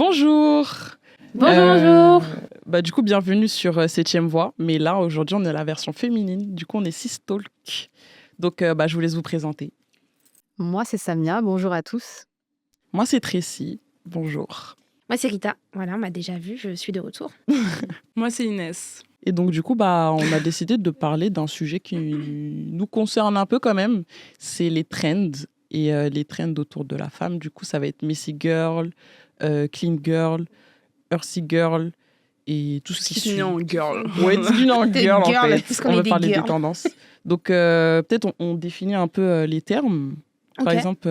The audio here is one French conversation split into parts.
Bonjour. Bonjour. Du coup, bienvenue sur Septième Voix. Mais là, aujourd'hui, on est à la version féminine. Du coup, on est Sisttalk. Donc, je vous laisse vous présenter. Moi, c'est Samia. Bonjour à tous. Moi, c'est Tracy. Bonjour. Moi, c'est Rita. Voilà, on m'a déjà vu, je suis de retour. Moi, c'est Inès. Et donc, du coup, on a décidé de parler d'un sujet qui nous concerne un peu quand même. C'est les trends et les trends autour de la femme. Du coup, ça va être Messy Girl, Clean Girl, Earthy Girl et tout ce qui suit. en girl. Ouais, tout en girl, en fait. Parce qu'on On est va des parler des girls. tendances. Donc, peut-être on définit un peu les termes. Par Ok. exemple,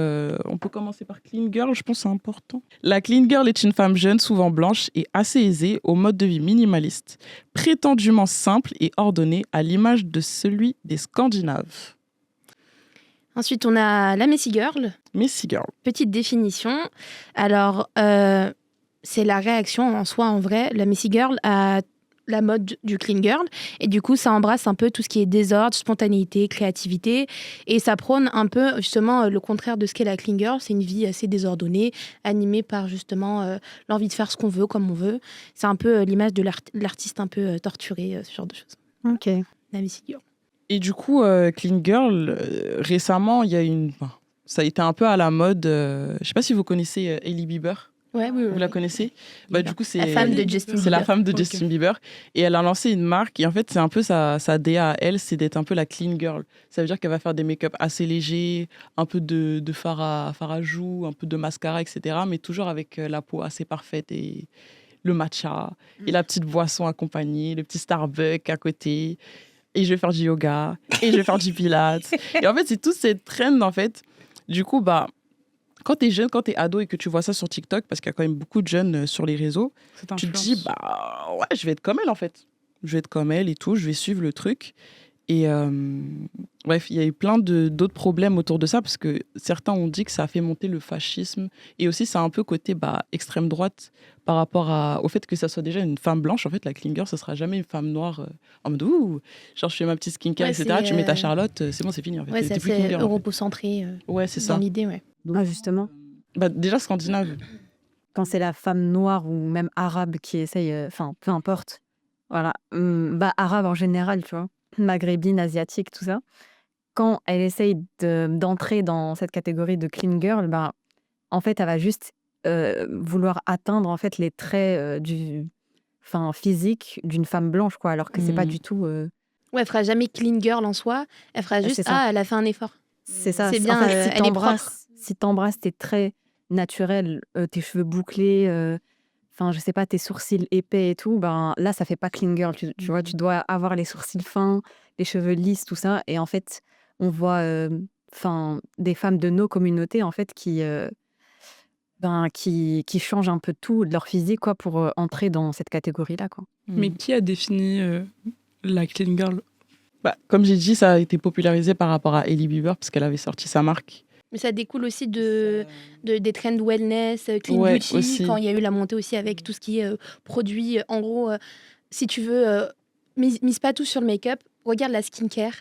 on peut commencer par clean girl, je pense que c'est important. La clean girl est une femme jeune, souvent blanche et assez aisée, au mode de vie minimaliste, prétendument simple et ordonné à l'image de celui des Scandinaves. Ensuite, on a la Messy Girl. Messy girl. Petite définition. Alors, c'est la réaction en soi, en vrai. La Messy Girl a la mode du clean girl. Et du coup, ça embrasse un peu tout ce qui est désordre, spontanéité, créativité. Et ça prône un peu, justement, le contraire de ce qu'est la clean girl. C'est une vie assez désordonnée, animée par, justement, l'envie de faire ce qu'on veut, comme on veut. C'est un peu l'image de l'artiste un peu torturé, ce genre de choses. Ok. La Messy Girl. Et du coup, clean girl, récemment, il y a ça a été un peu à la mode. Je sais pas si vous connaissez Hailey Bieber. Ouais, oui, Vous la connaissez? Du coup, c'est La femme de Justin C'est la Bieber. femme de Ok. Justin Bieber. Et elle a lancé une marque. Et en fait, c'est un peu sa DA à elle, c'est d'être un peu la clean girl. Ça veut dire qu'elle va faire des make-up assez légers, un peu de fard à joues, un peu de mascara, etc. Mais toujours avec la peau assez parfaite et le matcha et la petite boisson accompagnée, le petit Starbucks à côté. Et je vais faire du yoga. Et je vais faire du pilates. Et en fait, c'est toute cette trend, en fait. Du coup, quand t'es jeune, quand t'es ado et que tu vois ça sur TikTok, parce qu'il y a quand même beaucoup de jeunes sur les réseaux, tu te dis, ouais, je vais être comme elle, en fait. Je vais être comme elle et tout, je vais suivre le truc. Et bref, il y a eu plein d'autres problèmes autour de ça, parce que certains ont dit que ça a fait monter le fascisme. Et aussi, ça a un peu côté extrême droite par rapport au fait que ça soit déjà une femme blanche. En fait, la clean girl, ça sera jamais une femme noire en mode, ouh, genre je fais ma petite skincare, Ouais, etc. c'est, Tu mets ta Charlotte, c'est bon, c'est fini. En fait. Ouais, T'es c'est plus clean assez girl, en fait. europocentré Ouais, c'est dans ça. l'idée, ouais. Ah, justement, Déjà scandinave. quand c'est la femme noire ou même arabe qui essaye, enfin, peu importe, voilà, arabe en général, tu vois, maghrébine, asiatique, tout ça, quand elle essaye d'entrer dans cette catégorie de clean girl, en fait, elle va juste vouloir atteindre en fait les traits physique d'une femme blanche, quoi, alors que c'est pas Mhm. du tout. Ouais, elle fera jamais clean girl en soi. Elle fera juste, c'est ça. elle a fait un effort. C'est ça. C'est bien, En fait, elle est propre. si t'embrasses tes traits naturels, tes cheveux bouclés, je sais pas, tes sourcils épais et tout, là, ça fait pas clean girl. Tu vois, tu dois avoir les sourcils fins, les cheveux lisses, tout ça. Et en fait, on voit, des femmes de nos communautés, en fait, qui changent un peu tout de leur physique, quoi, pour entrer dans cette catégorie-là, quoi. Mais qui a défini la clean girl? Comme j'ai dit, ça a été popularisé par rapport à Hailey Bieber, parce qu'elle avait sorti sa marque. Mais ça découle aussi des trends wellness, clean Ouais, beauty, aussi. quand il y a eu la montée aussi avec tout ce qui est produit. En gros, si tu veux, mise pas tout sur le make-up, regarde la skincare.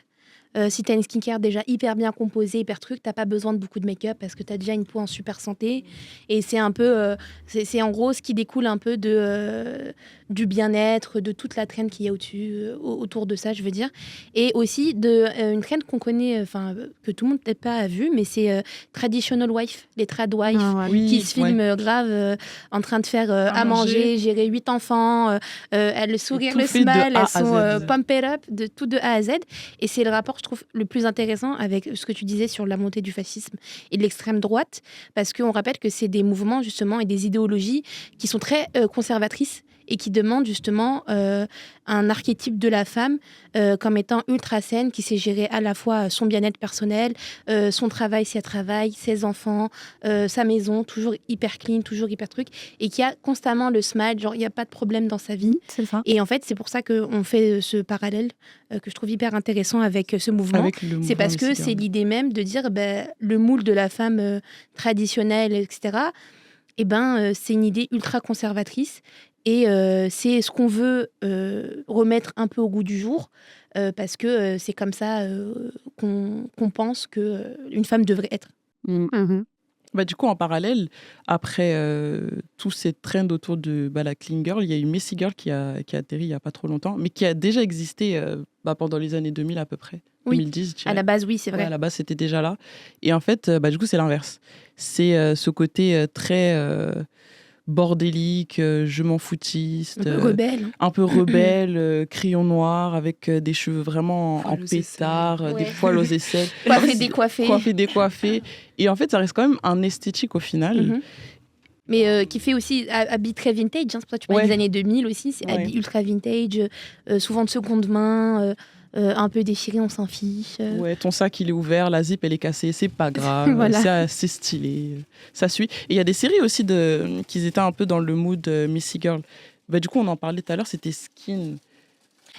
Si tu as une skincare déjà hyper bien composée, hyper truc, t'as pas besoin de beaucoup de make-up parce que tu as déjà une peau en super santé. Et c'est un peu, c'est en gros ce qui découle un peu du bien-être, de toute la trend qu'il y a autour de ça, je veux dire. Et aussi une trend qu'on connaît, que tout le monde peut-être pas a vu, mais c'est traditional wife, les trad wife. Oui, Qui se filment grave en train de faire à manger, gérer 8 enfants, le sourire, tout le fait de smile, A à elles sont Z. pumped up, tout de A à Z. Et c'est le rapport, je trouve, le plus intéressant avec ce que tu disais sur la montée du fascisme et de l'extrême droite, parce qu'on rappelle que c'est des mouvements, justement, et des idéologies qui sont très conservatrices et qui demandent justement un archétype de la femme comme étant ultra saine, qui sait gérer à la fois son bien-être personnel, son travail si elle travaille, ses enfants, sa maison, toujours hyper clean, toujours hyper truc, et qui a constamment le smile, genre il n'y a pas de problème dans sa vie. C'est ça. Et en fait, c'est pour ça qu'on fait ce parallèle que je trouve hyper intéressant avec ce mouvement. Avec le C'est parce mouvement que Messy c'est Girl. l'idée même de dire le moule de la femme traditionnelle, etc. C'est une idée ultra conservatrice et c'est ce qu'on veut remettre un peu au goût du jour parce que c'est comme ça qu'on pense qu'une femme devrait être. Mhm. Bah, du coup, en parallèle, après tous ces trends autour de la clean girl, il y a eu Messy Girl qui a atterri il n'y a pas trop longtemps, mais qui a déjà existé pendant les années 2000 à peu près. Oui, 2010, je à dirais. la base, oui, c'est Ouais, à vrai. la base, c'était déjà là. Et en fait, du coup, c'est l'inverse. C'est ce côté très bordélique, je m'en Un foutiste, peu rebelle. un peu rebelle, crayon noir, avec des cheveux vraiment Poils en aux aisselles. pétard, des Ouais. poils aux aisselles. En Coiffée, fait, décoiffée. coiffé, décoiffé. Et en fait, ça reste quand même un esthétique au final. Mhm. Mais qui fait aussi habits très vintage. Hein, c'est pour ça que tu parlais Ouais. des années 2000 aussi. C'est Ouais. habits ultra vintage, souvent de seconde main, un peu déchiré, on s'en fiche. Ouais, ton sac il est ouvert, la zip elle est cassée, c'est pas grave, Voilà. c'est stylé, ça suit. Et il y a des séries aussi qui étaient un peu dans le mood Missy Girl. Du coup, on en parlait tout à l'heure, c'était Skin.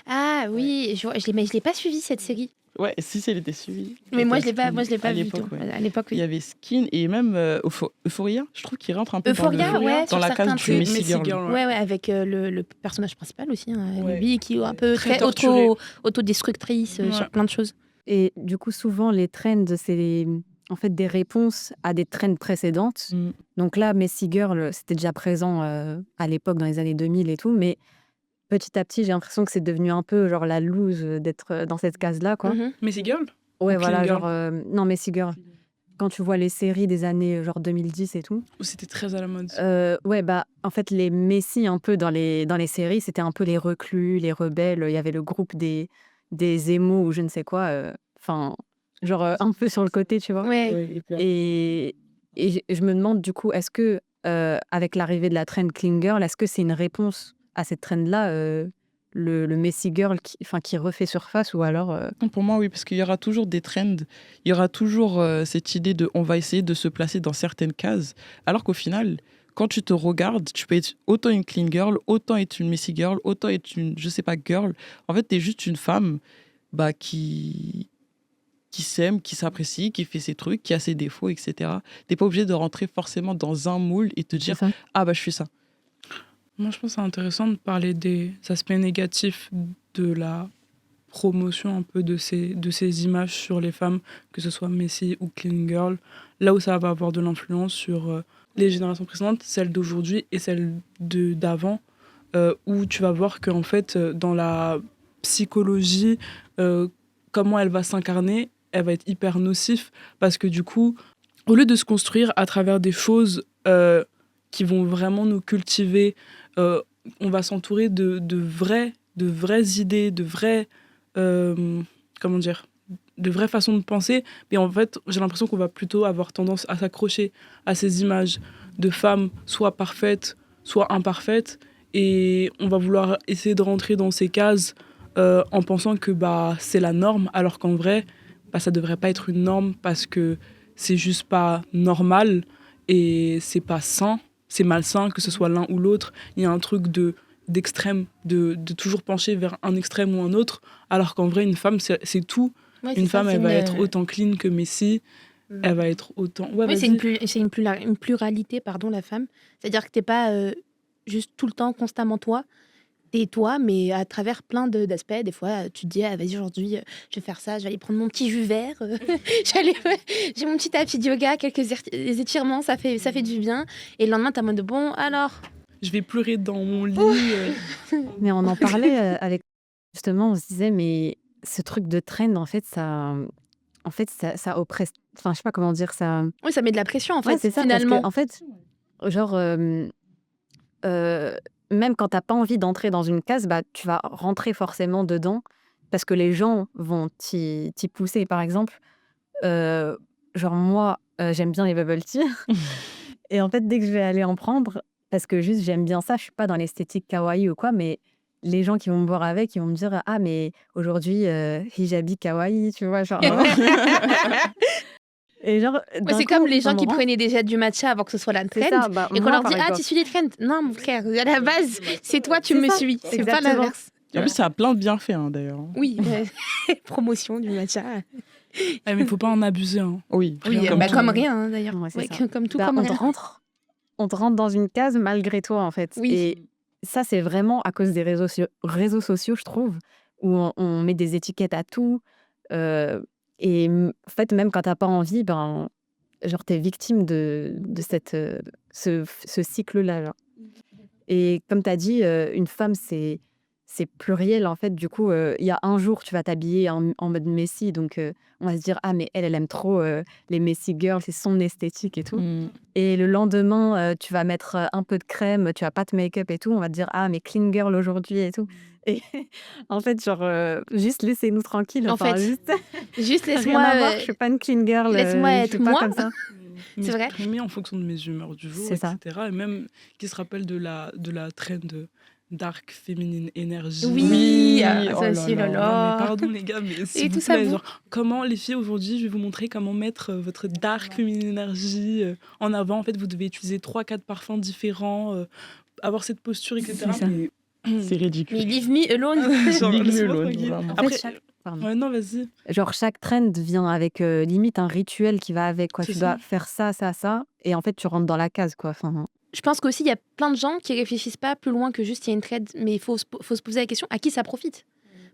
Ah oui, mais je l'ai pas suivi cette série. Ouais, si elle était suivie. Mais moi, je C'était l'ai pas à vu. l'époque, ouais. À l'époque, Il y oui. avait Skin et même Euphoria, je trouve qu'il rentre un peu Euphoria, dans ouais, dans sur la case certains du trucs. Missy Messy Girl. Girl, Ouais, avec le personnage principal aussi, hein, Ouais. lui, qui est un peu Très très torturé. autodestructrice Ouais. sur plein de choses. Et du coup, souvent, les trends, c'est en fait des réponses à des trends précédentes. Mm. Donc là, Messy Girl, c'était déjà présent à l'époque, dans les années 2000 et tout, mais petit à petit, j'ai l'impression que c'est devenu un peu genre la loose d'être dans cette case-là, quoi. Mhm. Messy Girl Ouais, Ou voilà, Clean Girl genre... non, Messy Girl. Quand tu vois les séries des années genre 2010 et tout, Ou c'était très à la mode. ouais, en fait, les Messi un peu dans les séries, c'était un peu les reclus, les rebelles. Il y avait le groupe des émos ou je ne sais quoi. Enfin, genre un peu sur le côté, tu vois. Ouais. Ouais, hyper. Et je me demande du coup, est-ce que avec l'arrivée de la trend Clean Girl, est-ce que c'est une réponse à cette trend-là, le Messy Girl qui refait surface, ou alors Non, pour moi, oui, parce qu'il y aura toujours des trends, il y aura toujours cette idée de on va essayer de se placer dans certaines cases, alors qu'au final, quand tu te regardes, tu peux être autant une clean girl, autant être une messy girl, autant être une, je sais pas, girl. En fait, tu es juste une femme qui s'aime, qui s'apprécie, qui fait ses trucs, qui a ses défauts, etc. T'es pas obligé de rentrer forcément dans un moule et te c'est dire ça. ah je fais ça. Moi, je pense que c'est intéressant de parler des aspects négatifs de la promotion un peu de ces images sur les femmes, que ce soit Messy ou Clean Girl, là où ça va avoir de l'influence sur les générations précédentes, celles d'aujourd'hui et celles d'avant, où tu vas voir qu'en fait, dans la psychologie, comment elle va s'incarner, elle va être hyper nocif, parce que du coup, au lieu de se construire à travers des choses qui vont vraiment nous cultiver, on va s'entourer de vraies idées, de vraies comment dire, de vraies façons de penser. Mais en fait, j'ai l'impression qu'on va plutôt avoir tendance à s'accrocher à ces images de femmes soit parfaites, soit imparfaites, et on va vouloir essayer de rentrer dans ces cases en pensant que c'est la norme, alors qu'en vrai, ça devrait pas être une norme, parce que c'est juste pas normal et c'est pas sain, c'est malsain, que ce soit l'un ou l'autre. Il y a un truc d'extrême, de toujours pencher vers un extrême ou un autre, alors qu'en vrai, une femme, c'est tout. Ouais, Une c'est ça, femme, c'est elle va une- être autant clean que Messi, elle va être autant... Ouais, Oui, vas-y. c'est une pluralité, pardon, la femme. C'est-à-dire que t'es pas juste tout le temps, constamment toi. T'es toi, mais à travers plein d'aspects. Des fois, tu te dis, ah, vas-y, aujourd'hui, je vais faire ça, je vais aller prendre mon petit jus vert. J'ai mon petit tapis de yoga, quelques étirements, ça fait du bien. Et le lendemain, t'es en mode, bon, alors... Je vais pleurer dans mon lit. Mais on en parlait avec... Justement, on se disait, mais ce truc de trend, en fait, ça oppresse... Enfin, je sais pas comment dire ça. Oui, ça met de la pression, en Ouais, fait, c'est ça, finalement. parce que, en fait, genre, même quand t'as pas envie d'entrer dans une case, tu vas rentrer forcément dedans, parce que les gens vont t'y pousser. Par exemple, genre moi, j'aime bien les bubble tea. Et en fait, dès que je vais aller en prendre, parce que juste j'aime bien ça, je suis pas dans l'esthétique kawaii ou quoi, mais les gens qui vont me voir avec, ils vont me dire, ah, mais aujourd'hui, hijabi kawaii, tu vois, genre. Et genre, Ouais, d'un c'est coup, comme les ça gens me qui rend- prenaient déjà du matcha avant que ce soit la C'est trend. ça, Et qu'on moi, leur par dit, ah, exemple. tu suis les trends. Non, mon frère, à la base, c'est toi, tu C'est me ça, suis. C'est pas exactement. l'inverse. En plus, ça a plein de bienfaits d'ailleurs. Oui, promotion du matcha. Mais il faut pas en abuser. Hein. Oui. Oui, Comme tout. comme rien, hein, d'ailleurs. Ouais, c'est Ouais, ça. comme tout, Bah, comme on te rien. on te rentre dans une case malgré toi, en fait. Oui. Et ça, c'est vraiment à cause des réseaux sociaux, je trouve, où on met des étiquettes à tout. Et en fait, même quand t'as pas envie, genre, t'es victime de ce cycle-là, genre. Et comme tu as dit, une femme, c'est pluriel, en fait. Du coup, il y a un jour, tu vas t'habiller en mode Messi, donc on va se dire: «Ah mais elle aime trop, les Messi girls, c'est son esthétique et tout». Mm. Et le lendemain, tu vas mettre, un peu de crème, tu vas pas te make-up et tout, on va te dire: «Ah mais clean girl aujourd'hui» et tout. Et en fait, genre, juste laissez-nous tranquilles, En enfin, fait, juste juste rien à voir, je suis pas une clean girl, laisse-moi je être suis pas moi. comme ça. C'est vrai. M'exprimer en fonction de mes humeurs du jour, C'est ça. etc. Et même qui se rappelle de la trend dark féminine énergie. Oui, Oui, ça oh là aussi, là. là Non, mais là. pardon les gars, mais s'il Et vous tout ça plaît, vous. genre, comment les filles aujourd'hui, je vais vous montrer comment mettre votre dark féminine énergie en avant. En fait, vous devez utiliser 3-4 parfums différents, avoir cette posture, etc. C'est ça. Mais C'est ridicule. Mais leave me alone. genre, Leave me laisse-moi alone, tranquille. vraiment. En fait, Après, pardon. ouais, non, vas-y. Genre, chaque trend vient avec, limite un rituel qui va avec, quoi. C'est Tu ça. dois faire ça, ça, ça et en fait, tu rentres dans la case, quoi. Enfin, Je pense qu'aussi, il y a plein de gens qui réfléchissent pas plus loin que juste il y a une trend, mais il faut se poser la question à qui ça profite.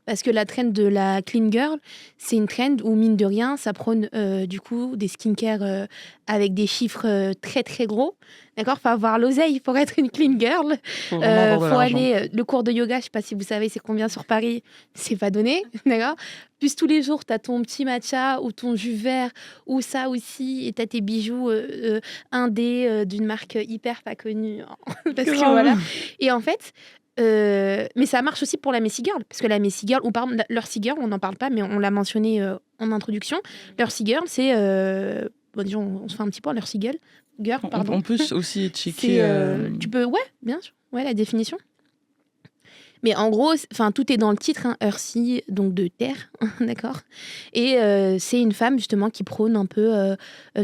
Parce que la trend de la clean girl, c'est une trend où, mine de rien, ça prône du coup des skincare avec des chiffres très très gros. D'accord. Faut avoir l'oseille pour être une clean girl. Faut vraiment avoir de Faut l'argent. aller. Le cours de yoga, je sais pas si vous savez, c'est combien sur Paris. C'est pas donné. D'accord. Plus tous les jours, tu as ton petit matcha ou ton jus vert ou ça aussi. Et tu as tes bijoux indés d'une marque hyper pas connue. Parce que Grave. voilà. Et en fait. Mais ça marche aussi pour la Messy Girl, parce que la Messy Girl, ou par exemple, l'Earthy Girl, on n'en parle pas, mais on l'a mentionné en introduction. L'Earthy Girl, c'est. Bon, disons, on se fait un petit peu l'Earthy Girl. Girl, pardon. On peut aussi C'est, checker. tu peux. Ouais, bien sûr. Ouais, la définition. Mais en gros, enfin, tout est dans le titre, hein, Earthy, donc de terre, d'accord. Et c'est une femme justement qui prône un peu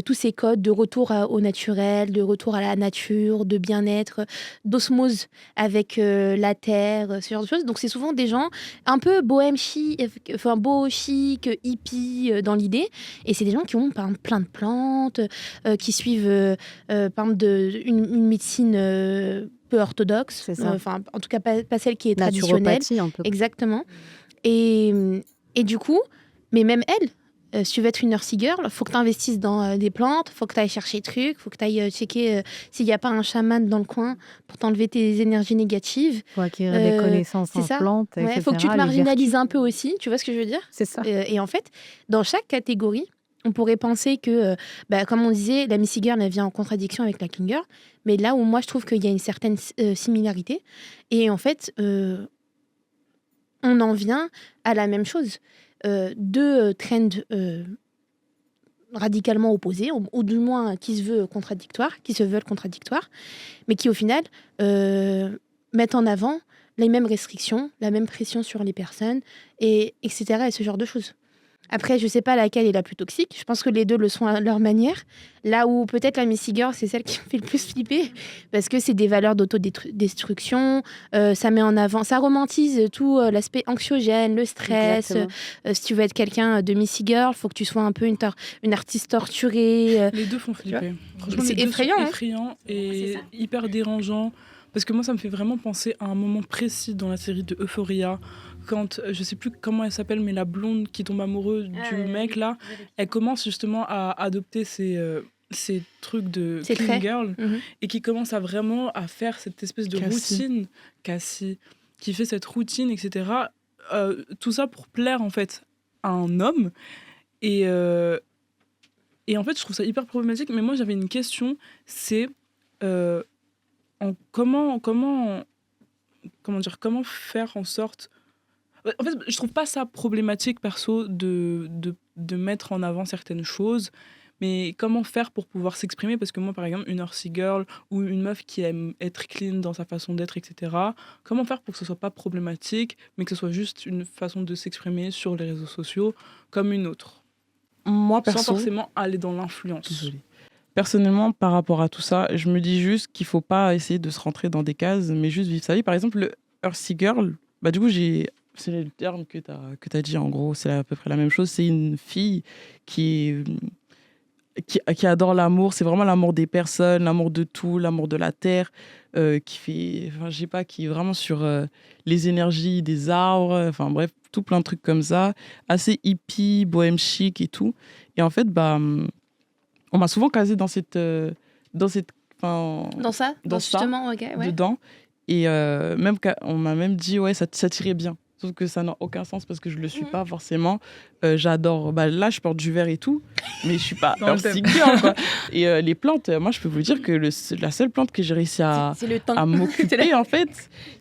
tous ces codes de retour au naturel, de retour à la nature, de bien-être, d'osmose avec la terre, ce genre de choses. Donc c'est souvent des gens un peu bohème chic, enfin beau chic, hippie dans l'idée. Et c'est des gens qui ont par exemple plein de plantes, qui suivent par exemple une médecine peu orthodoxe, C'est ça. enfin en tout cas pas celle qui est traditionnelle. naturopathie un peu. Exactement. Et du coup, mais même elle, si tu veux être une nurse girl, faut que tu investisses dans des plantes, faut que tu ailles chercher des trucs, faut que tu ailles checker s'il n'y a pas un chaman dans le coin pour t'enlever tes énergies négatives. Faut acquérir des connaissances c'est en ça. plantes, Ouais, etc. faut que tu te les marginalises vertus. un peu aussi, tu vois ce que je veux dire? C'est ça. Et en fait, dans chaque catégorie, on pourrait penser que, comme on disait, la Missy Girl, elle vient en contradiction avec la Clean Girl. Mais là où moi, je trouve qu'il y a une certaine similarité. Et en fait, on en vient à la même chose. Deux trends radicalement opposés, ou du moins qui se veulent contradictoires, mais qui au final mettent en avant les mêmes restrictions, la même pression sur les personnes, etc. et ce genre de choses. Après, je sais pas laquelle est la plus toxique. Je pense que les deux le sont à leur manière. Là où peut-être la Missy Girl, c'est celle qui me fait le plus flipper. Parce que c'est des valeurs d'autodestruction. Ça met en avant, ça romantise tout l'aspect anxiogène, le stress. Si tu veux être quelqu'un de Missy Girl, faut que tu sois un peu une artiste torturée. Les deux font flipper. Franchement, C'est les deux effrayant, sont hein. effrayants et hyper dérangeants. Parce que moi, ça me fait vraiment penser à un moment précis dans la série de Euphoria, quand, je sais plus comment elle s'appelle, mais la blonde qui tombe amoureuse du mec, là, elle commence justement à adopter ces trucs de C'est clean très. girl, Mhm. et qui commence à vraiment à faire cette espèce de Cassie. routine, Cassie, qui fait cette routine, etc. Tout ça pour plaire, en fait, à un homme. Et en fait, je trouve ça hyper problématique. Mais moi, j'avais une question, c'est comment faire en sorte... En fait, je trouve pas ça problématique, perso, de mettre en avant certaines choses, mais comment faire pour pouvoir s'exprimer? Parce que moi, par exemple, une Earthy Girl ou une meuf qui aime être clean dans sa façon d'être, etc., comment faire pour que ce soit pas problématique, mais que ce soit juste une façon de s'exprimer sur les réseaux sociaux comme une autre, Moi, sans perso, forcément aller dans l'influence. désolée. Personnellement, par rapport à tout ça, je me dis juste qu'il faut pas essayer de se rentrer dans des cases, mais juste vivre sa vie. Par exemple, le Earthy Girl, bah, du coup, c'est le terme que tu as dit, en gros, c'est à peu près la même chose. C'est une fille qui adore l'amour, c'est vraiment l'amour des personnes, l'amour de tout, l'amour de la terre, qui est vraiment sur les énergies des arbres, enfin bref, tout plein de trucs comme ça, assez hippie, bohème chic et tout. Et en fait, bah, on m'a souvent casé dans cette, enfin, Dans ça Dans ça, justement, ok, ouais. dedans. Et on m'a même dit, ouais, ça tirait bien. Sauf que ça n'a aucun sens parce que je le suis pas forcément. J'adore. Bah, là, je porte du vert et tout, mais je suis pas Dans le Earthy thème. Girl, quoi. Et les plantes, moi, je peux vous dire que la seule plante que j'ai réussi C'est le temps. à m'occuper, en fait,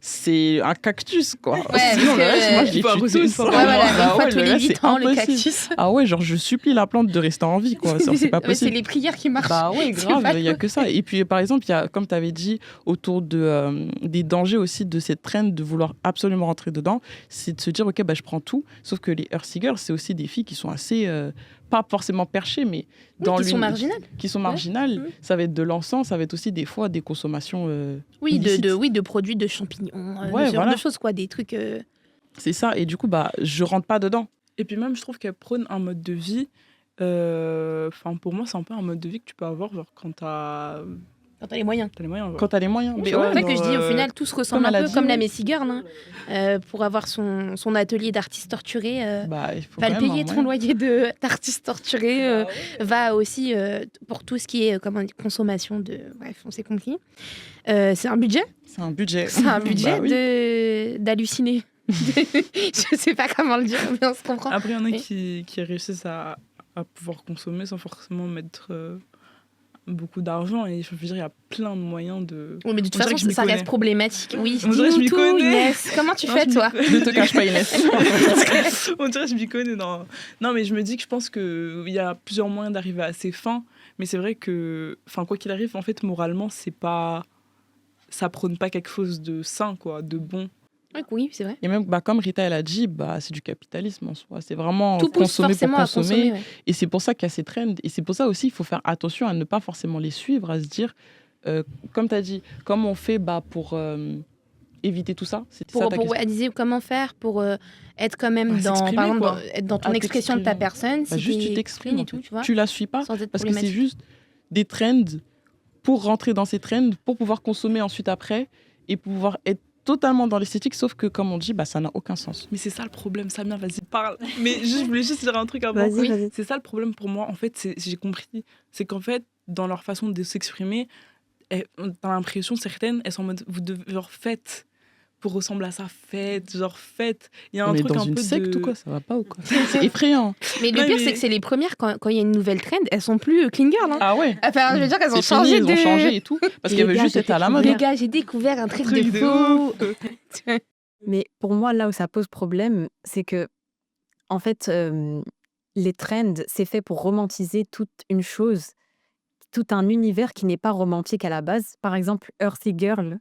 c'est un cactus, quoi. Ouais, Sinon, le parce que- reste, moi, je les Il faut tue arroser une tous. fois Ouais, par voilà, mois. une Bah fois ouais, tous le les reste, 8 c'est ans, le impossible. cactus. Ah ouais, genre, je supplie la plante de rester en vie, quoi. C'est pas Ouais, c'est possible. les prières qui marchent. Bah ouais, C'est grave, pas il y a que ça. Et puis, par exemple, il y a, comme tu avais dit, autour des dangers aussi de cette trend de vouloir absolument rentrer dedans, c'est de se dire, ok, bah, je prends tout. Sauf que les Earthy Girls, c'est aussi des filles qui sont assez, pas forcément perchées, mais Oui, qui sont marginales. Qui sont marginales. Mhm. Ça va être de l'encens, ça va être aussi des fois des consommations. Oui, illicites. de produits, de champignons, Ouais, de ce genre voilà. de choses, quoi, des trucs. C'est ça. Et du coup, bah, je rentre pas dedans. Et puis même, je trouve qu'elle prône un mode de vie. Enfin, pour moi, c'est un peu un mode de vie que tu peux avoir genre, quand t'as Quand t'as les moyens. les moyens. Quand t'as les moyens. C'est Mais pour ouais, ça que je dis, au genre, final, tout se ressemble comme un elle a peu dit, comme la ouais. Messi Girl. Pour avoir son atelier d'artiste torturé, bah, il faut va quand le même payer un ton moyen. loyer d'artiste torturé. Va aussi pour tout ce qui est comment on dit, consommation de. Bref, on s'est compris. C'est un budget. C'est un budget. C'est un budget Bah oui. d'halluciner. Je sais pas comment le dire, mais on se comprend. Après, il y en a Oui. qui réussissent à pouvoir consommer sans forcément mettre beaucoup d'argent. Et je veux dire, il y a plein de moyens de. Oui, mais de toute On dirait façon, que je m'y ça reste connais. problématique. Oui, On dirait que je dis-nous m'y tout, connais. Inès. Comment tu Non, fais, je m'y toi Ne te cache pas, Inès. On dirait que je m'y connais. Non, mais je me dis que je pense qu'il y a plusieurs moyens d'arriver à ses fins. Mais c'est vrai que, quoi qu'il arrive, en fait, moralement, c'est pas. Ça prône pas quelque chose de sain, quoi, de bon. Oui, c'est vrai. Et même, bah, comme Rita, elle a dit, bah, c'est du capitalisme en soi. C'est vraiment Tout pousse consommer pour forcément à consommer. consommer. Ouais. Et c'est pour ça qu'il y a ces trends. Et c'est pour ça aussi, il faut faire attention à ne pas forcément les suivre, à se dire, comme tu as dit, comment on fait pour éviter tout ça. C'était ça ta question. Elle disait comment faire pour être quand même Bah, dans, s'exprimer, par exemple, quoi. être dans ton Ah, expression de ta t'exprimer. personne. Bah, si juste, t'es tu t'exprimes. clean en et tout, fait. tu vois. Tu la suis pas Sans être parce que c'est problématique. juste des trends pour rentrer dans ces trends, pour pouvoir consommer ensuite après et pouvoir être totalement dans l'esthétique, sauf que, comme on dit, bah, ça n'a aucun sens. Mais c'est ça le problème, Samia, vas-y, parle. Mais je voulais juste dire un truc avant. Vas-y, Oui. vas-y. C'est ça le problème pour moi, en fait, j'ai compris. C'est qu'en fait, dans leur façon de s'exprimer, t'as l'impression, certaines, elles sont en mode, vous devez, genre, faites pour ressembler à ça, faites. Il y a un On est truc dans un une peu secte de... ou quoi? Ça va pas ou quoi? C'est effrayant. Mais le Ouais, pire, mais- c'est que c'est les premières, quand il y a une nouvelle trend, elles sont plus clean girl. Hein. Ah ouais? Enfin, je veux dire qu'elles ont C'est fini, changé ils de... ont changé et tout. Parce Et qu'elles les veulent gars, juste être à la c'était mode. Les hein. gars, j'ai découvert un truc truc de de fou. ouf. Mais pour moi, là où ça pose problème, c'est que, en fait, les trends, c'est fait pour romantiser toute une chose, tout un univers qui n'est pas romantique à la base. Par exemple, Earthy Girl,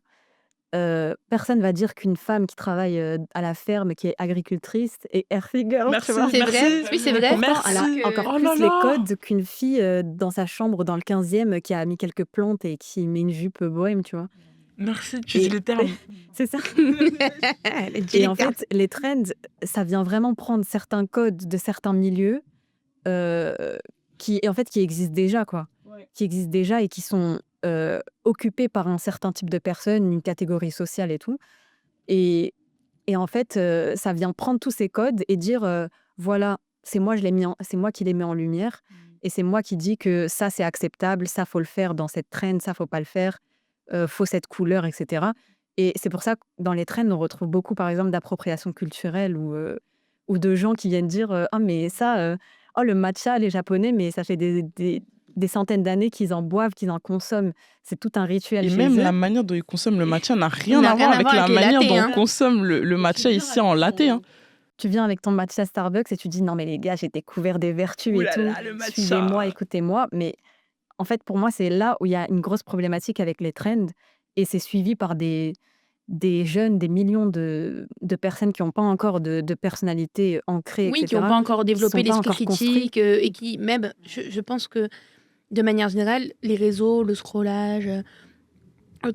personne va dire qu'une femme qui travaille à la ferme, qui est agricultrice, est Earthy Girl, Merci, tu vois. C'est merci. vrai. Oui, c'est vrai. Pourtant, elle a Merci. encore Oh plus là les là. codes qu'une fille dans sa chambre dans le 15e qui a mis quelques plantes et qui met une jupe bohème, tu vois. Merci, tu Et- dis les termes. C'est ça. Elle dit Et les en termes. fait, les trends, ça vient vraiment prendre certains codes de certains milieux qui existent déjà, quoi. Ouais. Qui existent déjà et qui sont occupés par un certain type de personnes, une catégorie sociale et tout. Et en fait, ça vient prendre tous ces codes et dire voilà, c'est moi qui les mets en lumière et c'est moi qui dis que ça c'est acceptable, ça faut le faire dans cette trend, ça faut pas le faire, faut cette couleur, etc. Et c'est pour ça que dans les trends, on retrouve beaucoup, par exemple, d'appropriation culturelle ou de gens qui viennent dire ah mais ça, oh le matcha, les Japonais, mais ça fait des centaines d'années qu'ils en boivent, qu'ils en consomment. C'est tout un rituel Et chez même eux. la manière dont ils consomment le matcha n'a rien N'a à voir avec la les manière lattés, dont hein. on consomme le matcha ici en latte. Hein. Tu viens avec ton matcha Starbucks et tu dis non mais les gars, j'ai découvert des vertus Ouh et là tout. là, le matcha. Suivez-moi, écoutez-moi. Mais en fait, pour moi, c'est là où il y a une grosse problématique avec les trends et c'est suivi par des jeunes, des millions de personnes qui n'ont pas encore de personnalité ancrée, Oui, qui etc. n'ont pas encore développé sont pas l'esprit encore critique et qui, même, je pense que de manière générale, les réseaux, le scrollage,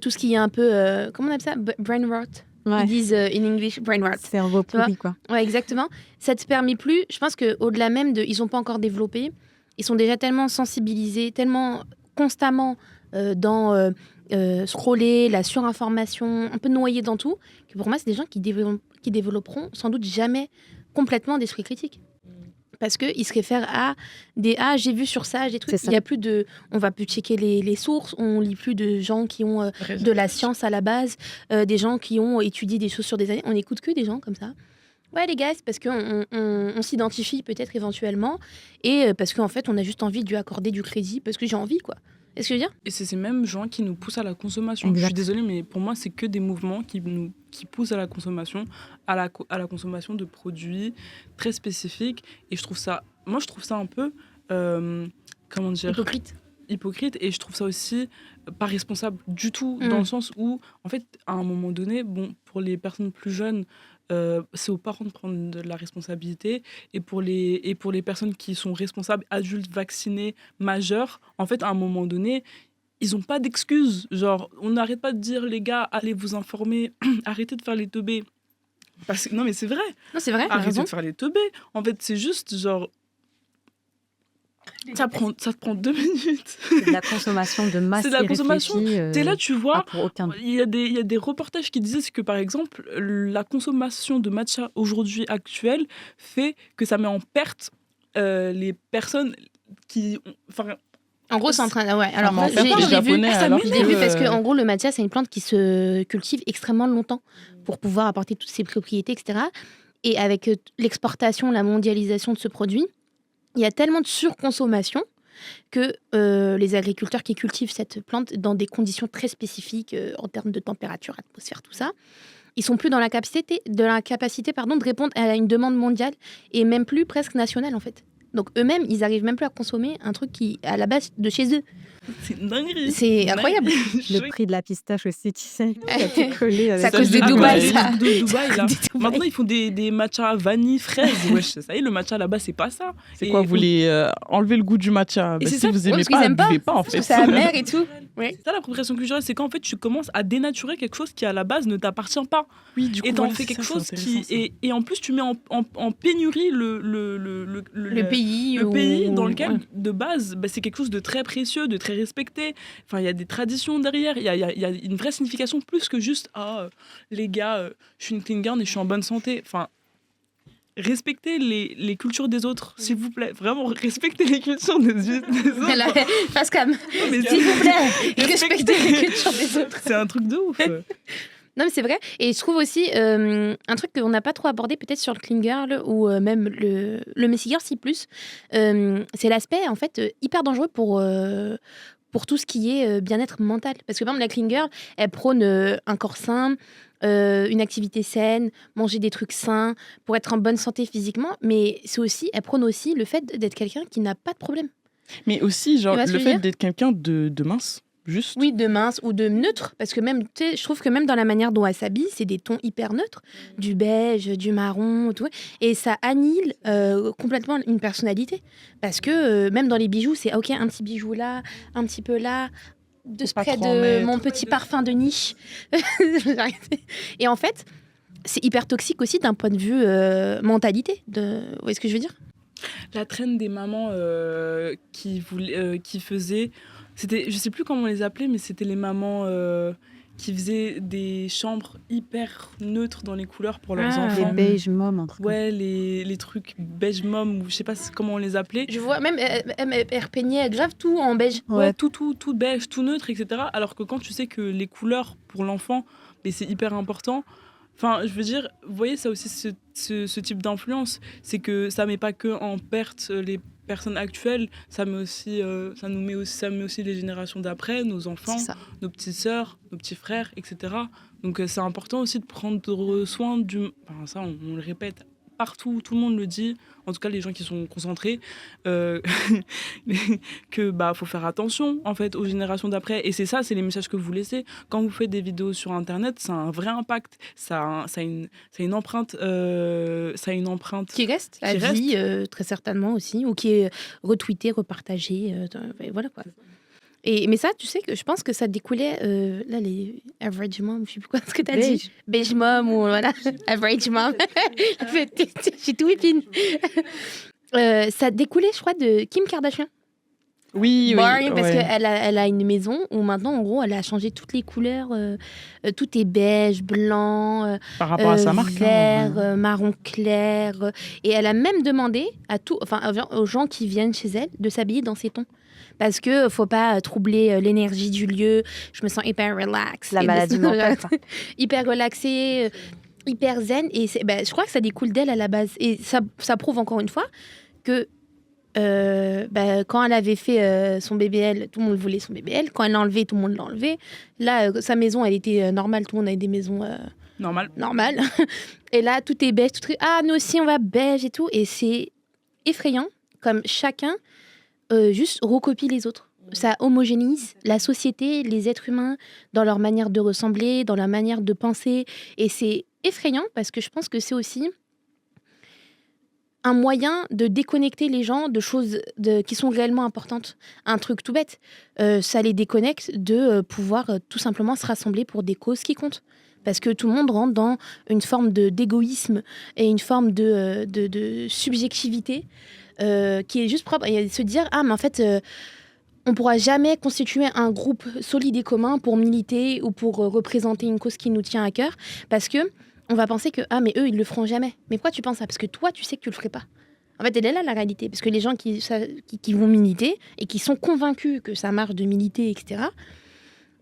tout ce qui est un peu, comment on appelle ça? Brain rot. Ouais. Ils disent in English brain rot. Cerveau Tu vois pourri, quoi. Ouais, exactement. Ça te permet plus, je pense qu'au-delà même de, ils n'ont pas encore développé, ils sont déjà tellement sensibilisés, tellement constamment dans scroller, la surinformation, un peu noyés dans tout, que pour moi, c'est des gens qui développeront sans doute jamais complètement d'esprit critique. parce qu'ils se réfèrent à des j'ai vu sur ça, des trucs. C'est ça. Il y a plus de, on va plus checker les sources, on lit plus de gens qui ont de la science à la base, des gens qui ont étudié des choses sur des années. On n'écoute que des gens comme ça. Ouais les gars, c'est parce qu'on s'identifie peut-être éventuellement et parce qu'en fait on a juste envie de lui accorder du crédit parce que j'ai envie quoi. Est-ce que je veux dire? Et c'est ces mêmes gens qui nous poussent à la consommation. Je Exact. suis désolée, mais pour moi, c'est que des mouvements qui poussent à la consommation, à la consommation de produits très spécifiques. Et je trouve ça un peu, comment dire, hypocrite. Et je trouve ça aussi pas responsable du tout, dans le sens où, en fait, à un moment donné, bon, pour les personnes plus jeunes, c'est aux parents de prendre de la responsabilité. Et pour les personnes qui sont responsables, adultes, vaccinés, majeurs, en fait, à un moment donné, ils n'ont pas d'excuses. Genre, on n'arrête pas de dire, les gars, allez vous informer, arrêtez de faire les teubés. Non, mais c'est vrai. Non, c'est vrai, t'as Arrêtez raison. de faire les teubés. En fait, c'est juste, genre, ça te prend 2 minutes. C'est de la consommation de masse. C'est de la consommation. irréfléchie, T'es là, tu vois, pour aucun but. il y a des reportages qui disaient que, par exemple, la consommation de matcha aujourd'hui actuelle fait que ça met en perte les personnes qui... Enfin, En gros, c'est en train. Ouais. Alors, m'en j'ai fait pas, les j'ai vu, Japonais, alors je l'ai vu que- parce que en gros, le matcha, c'est une plante qui se cultive extrêmement longtemps pour pouvoir apporter toutes ses propriétés, etc. Et avec l'exportation, la mondialisation de ce produit, il y a tellement de surconsommation que les agriculteurs qui cultivent cette plante dans des conditions très spécifiques en termes de température, atmosphère, tout ça, ils sont plus dans la capacité, de répondre à une demande mondiale et même plus presque nationale en fait. Donc eux-mêmes, ils arrivent même plus à consommer un truc qui à la base de chez eux. c'est une dinguerie. C'est incroyable. Le prix de la pistache aussi, tu sais, ça t'est collé avec C'est à cause de Ah, Dubaï, ouais, ça. de Dubaï, là. De Dubaï. Maintenant, ils font des matchas vanille, fraise. Wesh, ça y est, le matcha là-bas, c'est pas ça. C'est Et quoi, vous voulez enlever le goût du matcha? Et Bah, c'est si ça, vous ouais, aimez parce qu'ils pas, aiment pas. buvez pas, en Parce fait. que c'est amer et tout. Ouais. C'est ça l'appropriation culturelle, c'est qu'en fait, tu commences à dénaturer quelque chose qui, à la base, ne t'appartient pas. Oui, du coup, Et t'en voilà, fais c'est quelque ça, chose c'est qui... intéressant, ça. Et en plus, tu mets en pénurie Le pays. le pays dans lequel, Ouais. de base, bah, c'est quelque chose de très précieux, de très respecté. Enfin, il y a des traditions derrière, il y a une vraie signification plus que juste les gars, je suis une clean girl et je suis en bonne santé. Enfin, respectez les cultures des autres, s'il vous plaît. Vraiment, respectez les cultures des autres. La face cam. Non, mais S'il vous plaît, respectez les cultures des autres. c'est un truc de ouf. Non, mais c'est vrai. Et je trouve aussi un truc qu'on n'a pas trop abordé, peut-être sur le clean girl ou même le messy girl, si plus, c'est l'aspect en fait hyper dangereux pour tout ce qui est bien-être mental. Parce que, par exemple, la clean girl, elle prône un corps sain, une activité saine, manger des trucs sains pour être en bonne santé physiquement. Mais elle prône aussi le fait d'être quelqu'un qui n'a pas de problème. Mais aussi, genre, Tu vois ce le que je veux fait dire d'être quelqu'un de mince, juste. Oui, de mince ou de neutre, parce que même, tu sais, je trouve que même dans la manière dont elle s'habille, c'est des tons hyper neutres, du beige, du marron, tout, et ça annihile complètement une personnalité, parce que même dans les bijoux, c'est ok, un petit bijou là, un petit peu là, de Faut pas spray trop en de mettre. mon petit parfum de niche, et en fait, c'est hyper toxique aussi d'un point de vue mentalité. Vous voyez ce que je veux dire? La traîne des mamans qui faisaient... C'était, je sais plus comment on les appelait, mais c'était les mamans qui faisaient des chambres hyper neutres dans les couleurs pour leurs Ah. Les enfants. beige mom, un truc. Ouais, les trucs beige mom, ou je sais pas comment on les appelait. Je vois, même elle repeignait grave tout en beige. Ouais, tout beige, tout neutre, etc. Alors que quand tu sais que les couleurs pour l'enfant, mais c'est hyper important. Enfin, je veux dire, vous voyez, ça aussi, ce type d'influence, c'est que ça met pas que en perte les personnes actuelles, ça met aussi, ça met aussi les générations d'après, nos enfants, C'est ça. nos petites sœurs, nos petits frères, etc. Donc c'est important aussi de prendre soin du... Enfin, ça, on le répète partout, tout le monde le dit, en tout cas les gens qui sont concentrés, que faut faire attention en fait aux générations d'après. Et c'est ça, c'est les messages que vous laissez. Quand vous faites des vidéos sur Internet, ça a un vrai impact, ça a une empreinte, Qui reste à Qui reste. vie, très certainement aussi, ou qui est retweeté, repartagé, voilà quoi. Mais ça, tu sais que je pense que ça découlait, là, les average mom, je sais plus quoi ce que t'as dit. Beige mom, ou voilà, average mom. J'ai tout épine. Ça découlait, je crois, de Kim Kardashian. Oui, boring parce ouais. qu'elle a une maison où maintenant, en gros, elle a changé toutes les couleurs. Tout est beige, blanc, Par rapport à sa marque, hein, vert, marron clair. Et elle a même demandé aux gens qui viennent chez elle de s'habiller dans ces tons. Parce que faut pas troubler l'énergie du lieu. Je me sens hyper relax. La maladie mentale, quoi. Hyper relaxée, hyper zen. Et je crois que ça découle d'elle à la base. Et ça prouve encore une fois que quand elle avait fait son BBL, tout le monde voulait son BBL. Quand elle l'a enlevé, tout le monde l'a enlevé. Là, sa maison, elle était normale. Tout le monde avait des maisons Normal. normales. Et là, tout est beige. Nous aussi, on va beige et tout. Et c'est effrayant, comme chacun juste recopie les autres. Ça homogénise la société, les êtres humains, dans leur manière de ressembler, dans leur manière de penser. Et c'est effrayant parce que je pense que c'est aussi un moyen de déconnecter les gens de choses qui sont réellement importantes. Un truc tout bête, ça les déconnecte de pouvoir tout simplement se rassembler pour des causes qui comptent. Parce que tout le monde rentre dans une forme d'égoïsme et une forme de subjectivité qui est juste propre. Et se dire, mais en fait, on ne pourra jamais constituer un groupe solide et commun pour militer ou pour représenter une cause qui nous tient à cœur. Parce que on va penser que, mais eux, ils le feront jamais. Mais pourquoi tu penses ça? Parce que toi, tu sais que tu le ferais pas. En fait, elle est là, la réalité. Parce que les gens qui vont militer et qui sont convaincus que ça marche de militer, etc.,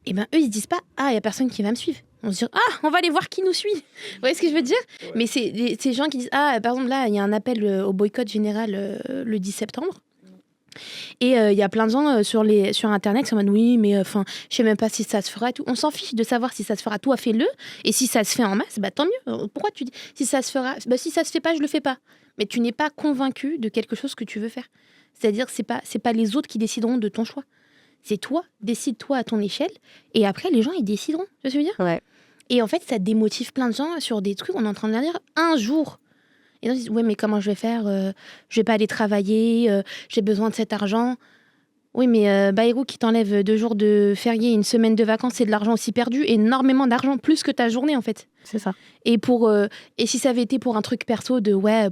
eux, ils se disent pas, il y a personne qui va me suivre. On se dit, on va aller voir qui nous suit. Vous voyez ce que je veux dire? Ouais. Mais c'est ces gens qui disent, par exemple, là, il y a un appel au boycott général le 10 septembre. Et il y a plein de gens sur Internet qui sont en mode oui, mais je sais même pas si ça se fera. Tout. On s'en fiche de savoir si ça se fera. Toi, fais-le. Et si ça se fait en masse, tant mieux. Pourquoi tu dis si ça se fera? Si ça se fait pas, je le fais pas. Mais tu n'es pas convaincu de quelque chose que tu veux faire. C'est-à-dire que c'est pas les autres qui décideront de ton choix. C'est toi, décide-toi à ton échelle. Et après, les gens, ils décideront. Tu vois ce que je veux dire? Ouais. Et en fait, ça démotive plein de gens sur des trucs. On est en train de leur dire un jour. Et donc, ils disent, ouais, mais comment je vais faire? Je vais pas aller travailler, j'ai besoin de cet argent. Oui, mais Bayrou qui t'enlève 2 jours de férié, 1 semaine de vacances, c'est de l'argent aussi perdu, énormément d'argent, plus que ta journée, en fait. C'est ça. Et si ça avait été pour un truc perso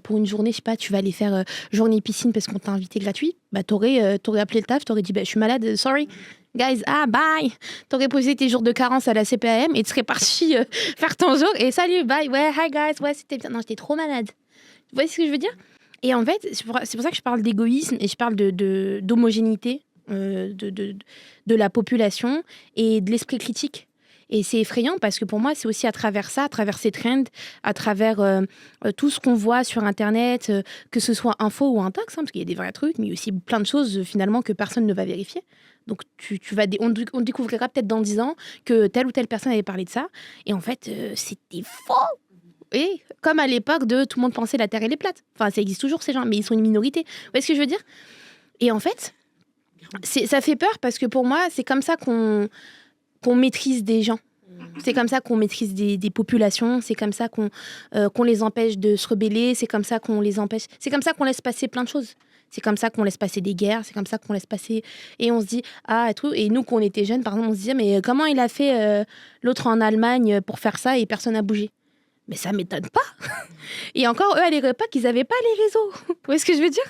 pour une journée, je sais pas, tu vas aller faire journée piscine parce qu'on t'a invité gratuit, t'aurais appelé le taf, t'aurais dit, je suis malade, sorry. Guys, bye. T'aurais posé tes jours de carence à la CPAM et tu serais parti faire ton jour. Et salut, bye, ouais, hi guys, ouais, c'était bien. Non, j'étais trop malade. Vous voyez ce que je veux dire? Et en fait, c'est pour ça que je parle d'égoïsme et je parle d'homogénéité de la population et de l'esprit critique. Et c'est effrayant parce que pour moi, c'est aussi à travers ça, à travers ces trends, à travers tout ce qu'on voit sur Internet, que ce soit info ou intox, parce qu'il y a des vrais trucs, mais il y a aussi plein de choses finalement que personne ne va vérifier. Donc on découvrira peut-être dans 10 ans que telle ou telle personne avait parlé de ça. Et en fait, c'était faux. Et comme à l'époque de tout le monde pensait la Terre elle est plate. Enfin, ça existe toujours ces gens, mais ils sont une minorité. Vous voyez ce que je veux dire? Et en fait, ça fait peur parce que pour moi, c'est comme ça qu'on maîtrise des gens. C'est comme ça qu'on maîtrise des populations. C'est comme ça qu'on les empêche de se rebeller. C'est comme ça qu'on les empêche. C'est comme ça qu'on laisse passer plein de choses. C'est comme ça qu'on laisse passer des guerres. C'est comme ça qu'on laisse passer. Et on se dit, et tout. Et nous, quand on était jeunes, par exemple, on se disait, mais comment il a fait l'autre en Allemagne pour faire ça et personne n'a bougé? Mais ça m'étonne pas. Et encore, eux, à l'époque, ils n'avaient pas les réseaux. Vous voyez ce que je veux dire?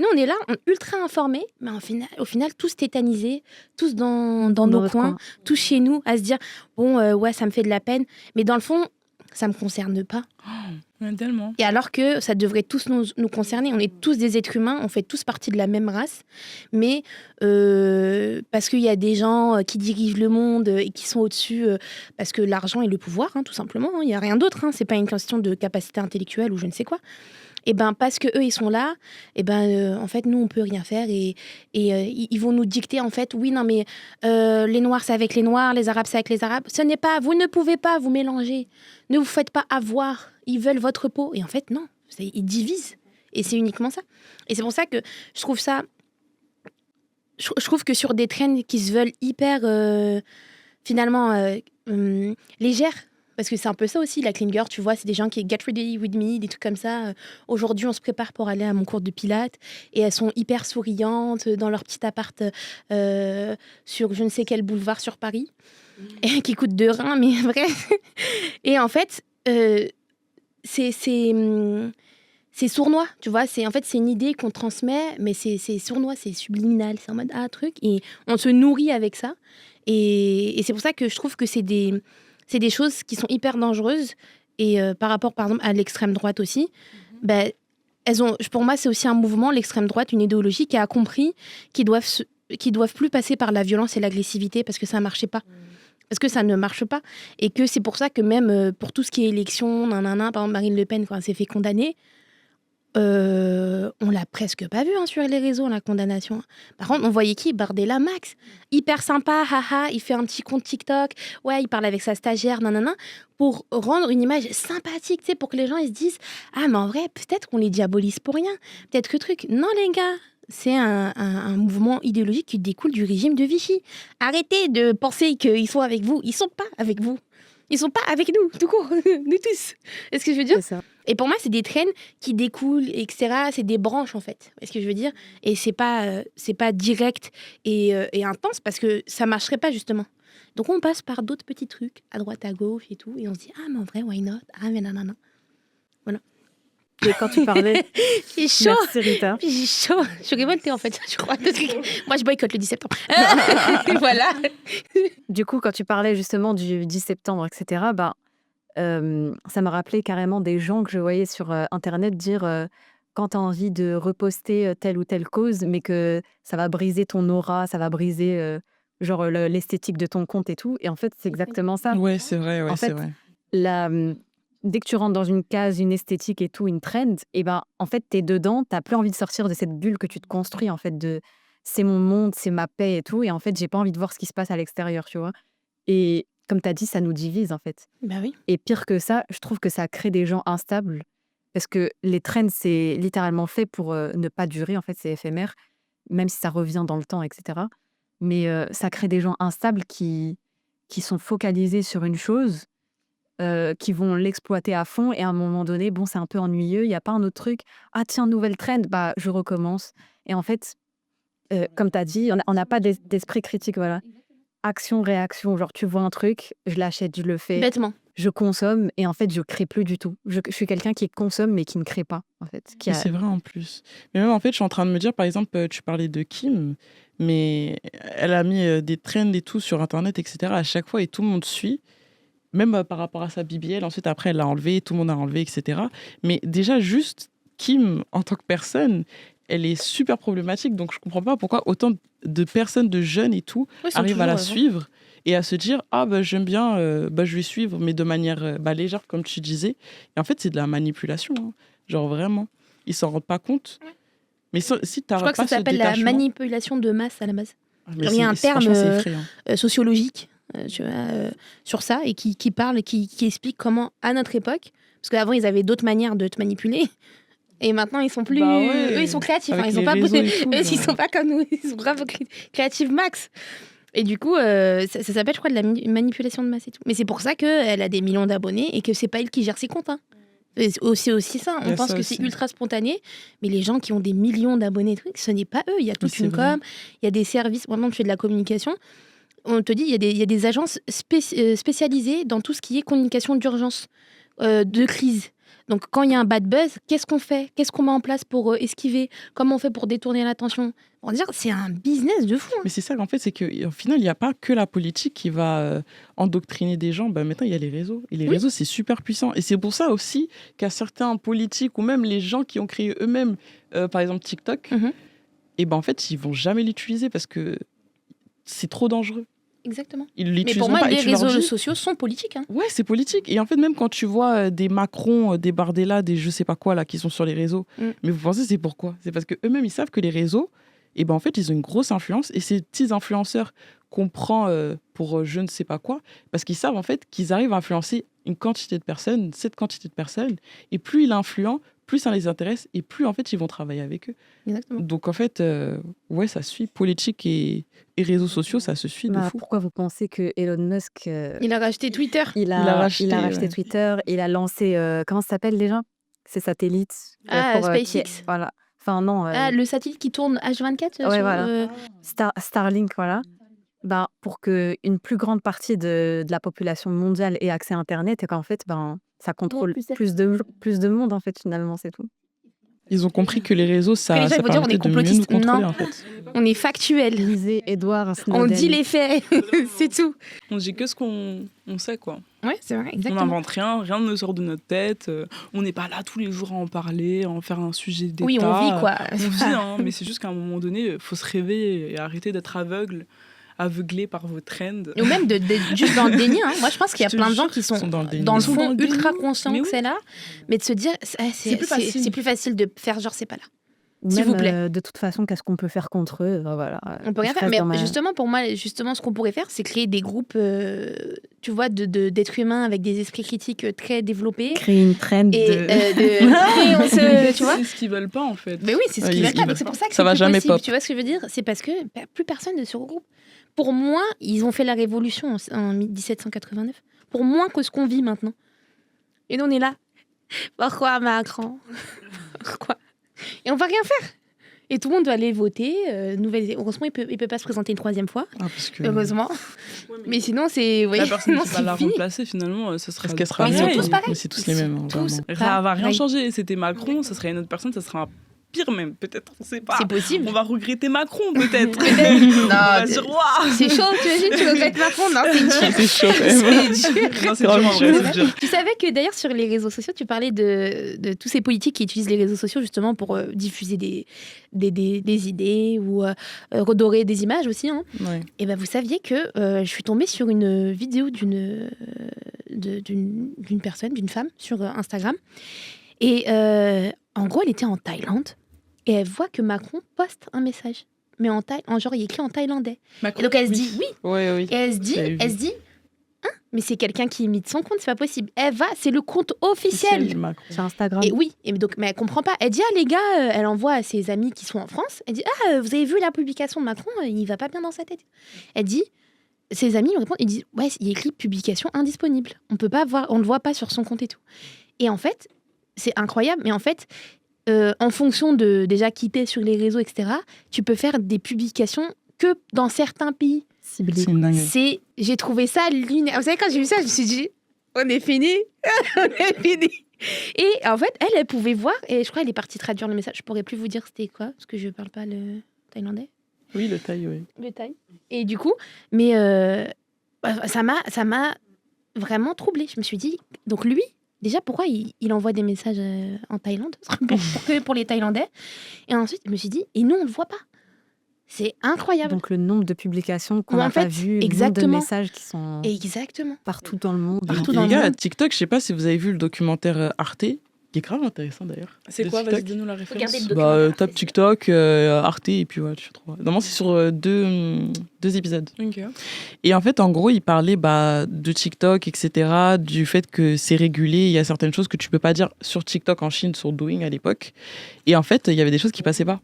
Nous, on est là, ultra informés, mais au final, tous tétanisés, tous dans nos coins, tous chez nous, à se dire, ouais, ça me fait de la peine. Mais dans le fond, ça ne me concerne pas. Tellement. Et alors que ça devrait tous nous concerner. On est tous des êtres humains, on fait tous partie de la même race. Mais parce qu'il y a des gens qui dirigent le monde et qui sont au-dessus, parce que l'argent et le pouvoir, tout simplement. Il n'y a rien d'autre. C'est pas une question de capacité intellectuelle ou je ne sais quoi. Et parce que eux ils sont là, en fait nous on peut rien faire et ils vont nous dicter en fait oui non mais les noirs c'est avec les noirs, les arabes c'est avec les arabes. Ce n'est pas, vous ne pouvez pas vous mélanger, ne vous faites pas avoir, ils veulent votre peau. Et en fait non, ils divisent et c'est uniquement ça. Et c'est pour ça que je trouve ça, je trouve que sur des trends qui se veulent hyper finalement légères. Parce que c'est un peu ça aussi, la clean girl, tu vois, c'est des gens qui get ready with me, des trucs comme ça. Aujourd'hui, on se prépare pour aller à mon cours de pilates et elles sont hyper souriantes dans leur petit appart sur je ne sais quel boulevard sur Paris, qui coûte 2 reins, mais bref. Et en fait, c'est c'est sournois, tu vois. En fait, c'est une idée qu'on transmet, mais c'est sournois, c'est subliminal. C'est en mode, truc. Et on se nourrit avec ça. Et c'est pour ça que je trouve que c'est des choses qui sont hyper dangereuses. Et par rapport, par exemple, à l'extrême droite aussi, ben, pour moi, c'est aussi un mouvement, l'extrême droite, une idéologie qui a compris qu'ils doivent plus passer par la violence et l'agressivité parce que ça marchait pas. Parce que ça ne marche pas. Et que c'est pour ça que même pour tout ce qui est élection, par exemple Marine Le Pen, quand elle s'est fait condamner, on l'a presque pas vu sur les réseaux, la condamnation. Par contre, on voyait qui? Bardella Max. Hyper sympa, haha, il fait un petit compte TikTok, ouais, il parle avec sa stagiaire, nanana, pour rendre une image sympathique, tu sais, pour que les gens ils se disent « Ah, mais en vrai, peut-être qu'on les diabolise pour rien. Peut-être que truc. » Non, les gars, c'est un mouvement idéologique qui découle du régime de Vichy. Arrêtez de penser qu'ils sont avec vous. Ils sont pas avec vous. Ils sont pas avec nous, tout court, nous tous. Est-ce que je veux dire? C'est ça. Et pour moi, c'est des traînes qui découlent, etc. C'est des branches, en fait. Est-ce que je veux dire? Et c'est pas direct et intense parce que ça marcherait pas, justement. Donc, on passe par d'autres petits trucs, à droite, à gauche et tout. Et on se dit, ah, mais en vrai, why not? Ah, mais nanana. Voilà. Et quand tu parlais, J'ai chaud. merci Rita. J'ai chaud. Je suis révoltée, en fait, je crois. Moi, je boycotte le 10 septembre. Voilà. Du coup, quand tu parlais justement du 10 septembre, etc., ça m'a rappelé carrément des gens que je voyais sur Internet dire quand tu as envie de reposter telle ou telle cause, mais que ça va briser ton aura, ça va briser genre l'esthétique de ton compte et tout. Et en fait, c'est exactement ça. Ouais, c'est vrai, En c'est fait, vrai. dès que tu rentres dans une case, une esthétique et tout, une trend, et en fait, t'es dedans, t'as plus envie de sortir de cette bulle que tu te construis, en fait, de c'est mon monde, c'est ma paix et tout. Et en fait, j'ai pas envie de voir ce qui se passe à l'extérieur, tu vois. Et comme t'as dit, ça nous divise, en fait. Bah oui. Et pire que ça, je trouve que ça crée des gens instables. Parce que les trends, c'est littéralement fait pour ne pas durer, en fait, c'est éphémère, même si ça revient dans le temps, etc. Mais ça crée des gens instables qui sont focalisés sur une chose, qui vont l'exploiter à fond. Et à un moment donné, bon, c'est un peu ennuyeux, il n'y a pas un autre truc. Ah tiens, nouvelle trend, je recommence. Et en fait, comme tu as dit, on n'a pas d'esprit critique, voilà. Action, réaction, genre tu vois un truc, je l'achète, je le fais, Bêtement. je consomme et en fait, je crée plus du tout. Je suis quelqu'un qui consomme mais qui ne crée pas, en fait. Mais c'est vrai en plus. Mais même en fait, je suis en train de me dire, par exemple, tu parlais de Kim, mais elle a mis des trends et tout sur Internet, etc. à chaque fois et tout le monde suit. Même par rapport à sa BBL, ensuite après elle l'a enlevé, tout le monde a enlevé, etc. Mais déjà juste Kim en tant que personne, elle est super problématique, donc je comprends pas pourquoi autant de personnes, de jeunes et tout, Ouais, ils sont arrivent à la toujours, suivre et à se dire j'aime bien, je vais suivre, mais de manière légère comme tu disais. Et en fait c'est de la manipulation, hein. Genre vraiment, ils s'en rendent pas compte. Mais si Je t'as crois que pas ça ce s'appelle la détachement, manipulation de masse à la base. mais Il y a un terme franchement c'est effrayant. sociologique tu vois, sur ça et qui parle et qui explique comment, à notre époque, parce qu'avant ils avaient d'autres manières de te manipuler, et maintenant ils sont plus. Bah ouais, eux ils sont créatifs, avec ils sont les pas. réseaux et tout, Eux ils genre. sont pas comme nous, ils sont grave créatifs max. Et du coup, ça s'appelle, je crois, de la manipulation de masse et tout. Mais c'est pour ça qu'elle a des millions d'abonnés et que c'est pas elle qui gère ses comptes. Hein. C'est aussi ça. Il y On a pense ça que aussi. c'est ultra spontané, mais les gens qui ont des millions d'abonnés, trucs, ce n'est pas eux. Il y a toute c'est une vrai. com, il y a des services. Maintenant, tu fais de la communication. On te dit, il y a des agences spécialisées dans tout ce qui est communication d'urgence, de crise. Donc, quand il y a un bad buzz, qu'est-ce qu'on fait? Qu'est-ce qu'on met en place pour esquiver? Comment on fait pour détourner l'attention? On va dire, c'est un business de fou. Hein. Mais c'est ça, en fait, c'est qu'au final, il n'y a pas que la politique qui va endoctriner des gens. Maintenant, il y a les réseaux. Et les réseaux, c'est super puissant. Et c'est pour ça aussi qu'à certains politiques ou même les gens qui ont créé eux-mêmes, par exemple TikTok, et en fait, ils vont jamais l'utiliser parce que c'est trop dangereux. Exactement. Ils Mais l'utilisent pour moi, pas. les Et tu leur réseaux dis, sociaux sont politiques. Hein. ouais, c'est politique. Et en fait, même quand tu vois des Macron, des Bardella, des je sais pas quoi là, qui sont sur les réseaux, mais vous pensez c'est pourquoi? C'est parce qu'eux-mêmes, ils savent que les réseaux, en fait, ils ont une grosse influence. Et ces petits influenceurs qu'on prend pour je ne sais pas quoi, parce qu'ils savent en fait qu'ils arrivent à influencer une quantité de personnes, cette quantité de personnes. Et plus il est influent, plus ça les intéresse et plus en fait ils vont travailler avec eux. Exactement. Donc en fait, ouais, ça suit. Politique et réseaux sociaux, ça se suit de fou. Pourquoi vous pensez que Elon Musk il a racheté Twitter? il a racheté, racheté ouais. Twitter, il a lancé comment ça s'appelle déjà? Ces satellites SpaceX. voilà. Enfin non. Le satellite qui tourne H24 Ouais, sur, voilà. Starlink, voilà. Pour que une plus grande partie de la population mondiale ait accès à Internet et qu'en fait, ça contrôle plus de monde en fait finalement, c'est tout. Ils ont compris que les réseaux, Que les gens ça ils vont dire on permettait est de mieux nous complotiste. contrôler, Non, en fait. on est factuel. Lisez Edward On Snowden. dit les faits. C'est tout. On dit que ce qu'on sait, quoi. Ouais, c'est vrai, On exactement. n'invente rien, rien ne sort de notre tête. On n'est pas là tous les jours à en parler, à en faire un sujet d'État. Oui, on vit quoi. On vit, hein, mais c'est juste qu'à un moment donné, il faut se réveiller et arrêter d'être aveuglé par vos trends. Ou même juste dans le déni. Hein. Moi, je pense qu'il y a Je te plein de jure gens qui sont dans le déni. dans le Ils sont dans fond le déni. ultra conscients Mais que oui. c'est là, mais de se dire C'est plus facile. c'est plus facile de faire genre c'est pas là. Ou S'il même, vous plaît. de toute façon, qu'est-ce qu'on peut faire contre eux? Voilà. On peut rien je faire, reste mais dans ma- justement pour moi, justement ce qu'on pourrait faire, c'est créer des groupes, tu vois, d'êtres humains avec des esprits critiques très développés. Créer une trend Et de... et on se, tu vois. C'est ce qu'ils veulent pas, en fait. Mais oui, c'est ce Ouais, qu'ils ils- veulent pas. ils Donc c'est pour ça que ça c'est va plus jamais possible. pop. Tu vois ce que je veux dire? C'est parce que plus personne ne se regroupe. Pour moins, ils ont fait la révolution en 1789. Pour moins que ce qu'on vit maintenant. Et nous on est là. Pourquoi Macron? Pourquoi? Et on va rien faire. Et tout le monde doit aller voter. Heureusement, il peut pas se présenter une troisième fois. Ah, parce que... Heureusement. Mais sinon, c'est. Oui, La personne non, qui va c'est la fini. remplacer, finalement, ce sera Parce qu'elle sera Mais ils sont mieux. tous pareils. Mais c'est tous les mêmes, hein, Tous vraiment. Ça va rien pareils. changer. C'était Macron, ce serait une autre personne, ça sera un pire même. Peut-être, on sait pas. C'est possible. On va regretter Macron, peut-être. Non, On va dire, waouh. c'est chaud, tu regrettes Macron? Non, c'est dur. C'est chaud, quand même. C'est dur. Non, c'est dur, en vrai, c'est dur. Tu savais que d'ailleurs sur les réseaux sociaux, tu parlais de tous ces politiques qui utilisent les réseaux sociaux justement pour diffuser des idées ou redorer des images aussi. Hein. Ouais. Et ben vous saviez que je suis tombée sur une vidéo d'une personne, d'une femme sur Instagram. Et en gros, elle était en Thaïlande et elle voit que Macron poste un message. Mais en genre, il est écrit en thaïlandais. Et donc elle se dit oui. Ouais, oui. Et elle se dit, J'avais vu. hein, mais c'est quelqu'un qui imite son compte, c'est pas possible. Elle va, c'est le compte officiel. Officiel, Macron. sur Instagram. Et oui, et donc, mais elle comprend pas. Elle dit, ah les gars, elle envoie à ses amis qui sont en France. Elle dit, ah vous avez vu la publication de Macron, il va pas bien dans sa tête. Elle dit, ses amis lui répondent, ils disent, ouais, il y a écrit publication indisponible. On peut pas voir, on le voit pas sur son compte et tout. Et en fait, c'est incroyable, mais en fait, en fonction de déjà qui t'es sur les réseaux, etc., tu peux faire des publications que dans certains pays. Ciblé. C'est une dinguerie. J'ai trouvé ça lunaire. Vous savez, quand j'ai vu ça, je me suis dit, on est fini. On est fini. Et en fait, elle pouvait voir, et je crois qu'elle est partie traduire le message. Je pourrais plus vous dire c'était quoi, parce que je parle pas le thaïlandais. Oui, le taille, oui. Le thaï. Et du coup, mais ça m'a vraiment troublée. Je me suis dit, donc lui, déjà, pourquoi il envoie des messages en Thaïlande pour les Thaïlandais? Et ensuite, je me suis dit, et nous, on le voit pas. C'est incroyable. Donc le nombre de publications qu'on Ouais, n'a en pas fait, vues, le nombre de exactement. messages qui sont Exactement. partout dans le monde. Partout Et dans les le gars, monde. TikTok, je sais pas si vous avez vu le documentaire Arte, qui est grave intéressant d'ailleurs. C'est De quoi, vas-y, TikTok. donne-nous la référence. Regardez le Bah, documentaire, tape c'est TikTok, Arte, et puis voilà, tu trouves. Normalement, c'est sur deux épisodes. Ok. Et en fait, en gros, il parlait de TikTok, etc., du fait que c'est régulé. Il y a certaines choses que tu peux pas dire sur TikTok en Chine, sur Douyin à l'époque. Et en fait, il y avait des choses qui passaient pas.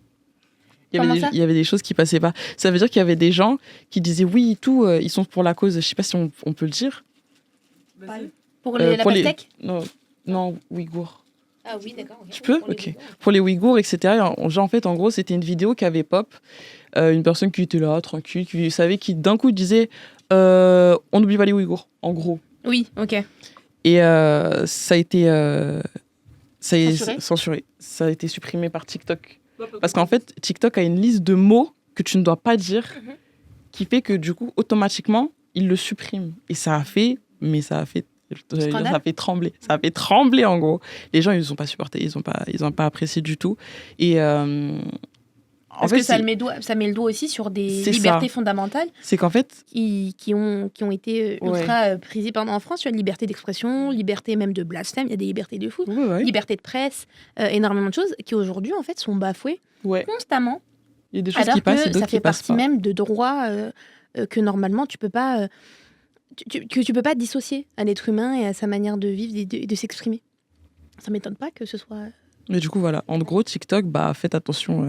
Comment ça Il y avait des choses qui passaient pas. Ça veut dire qu'il y avait des gens qui disaient oui, tout, ils sont pour la cause. Je sais pas si on peut le dire. Pour la pour les- pastèque. Non, Ouïghours. Ah oui, d'accord. Je peux Ok. Pour les Ouïghours, etc. En fait, en gros, c'était une vidéo qui avait pop. Une personne qui était là, tranquille, qui savait, qui d'un coup disait on n'oublie pas les Ouïghours, en gros. Oui, ok. Et ça a été Censuré censuré. Ça a été supprimé par TikTok. Parce qu'en fait, TikTok a une liste de mots que tu ne dois pas dire qui fait que du coup, automatiquement, il le supprime. Et ça a fait trembler. Ça a fait trembler, en gros. Les gens, ils n'ont pas supporté. Ils ont pas apprécié du tout. Et Parce que ça met le doigt aussi sur des C'est libertés ça. fondamentales c'est qu'en fait, qui ont été Ouais. ultra prisées en France. Tu as liberté d'expression, liberté même de blasphème, il y a des libertés de fou, ouais. liberté de presse, énormément de choses qui aujourd'hui en fait sont bafouées Ouais. constamment. Il y a des choses Alors qui passent et que d'autres ça qui fait passent partie pas. même de droits que normalement tu peux pas tu peux pas dissocier à l'être humain et à sa manière de vivre et de s'exprimer. Ça m'étonne pas que ce soit Mais du coup, voilà. En gros, TikTok, faites attention.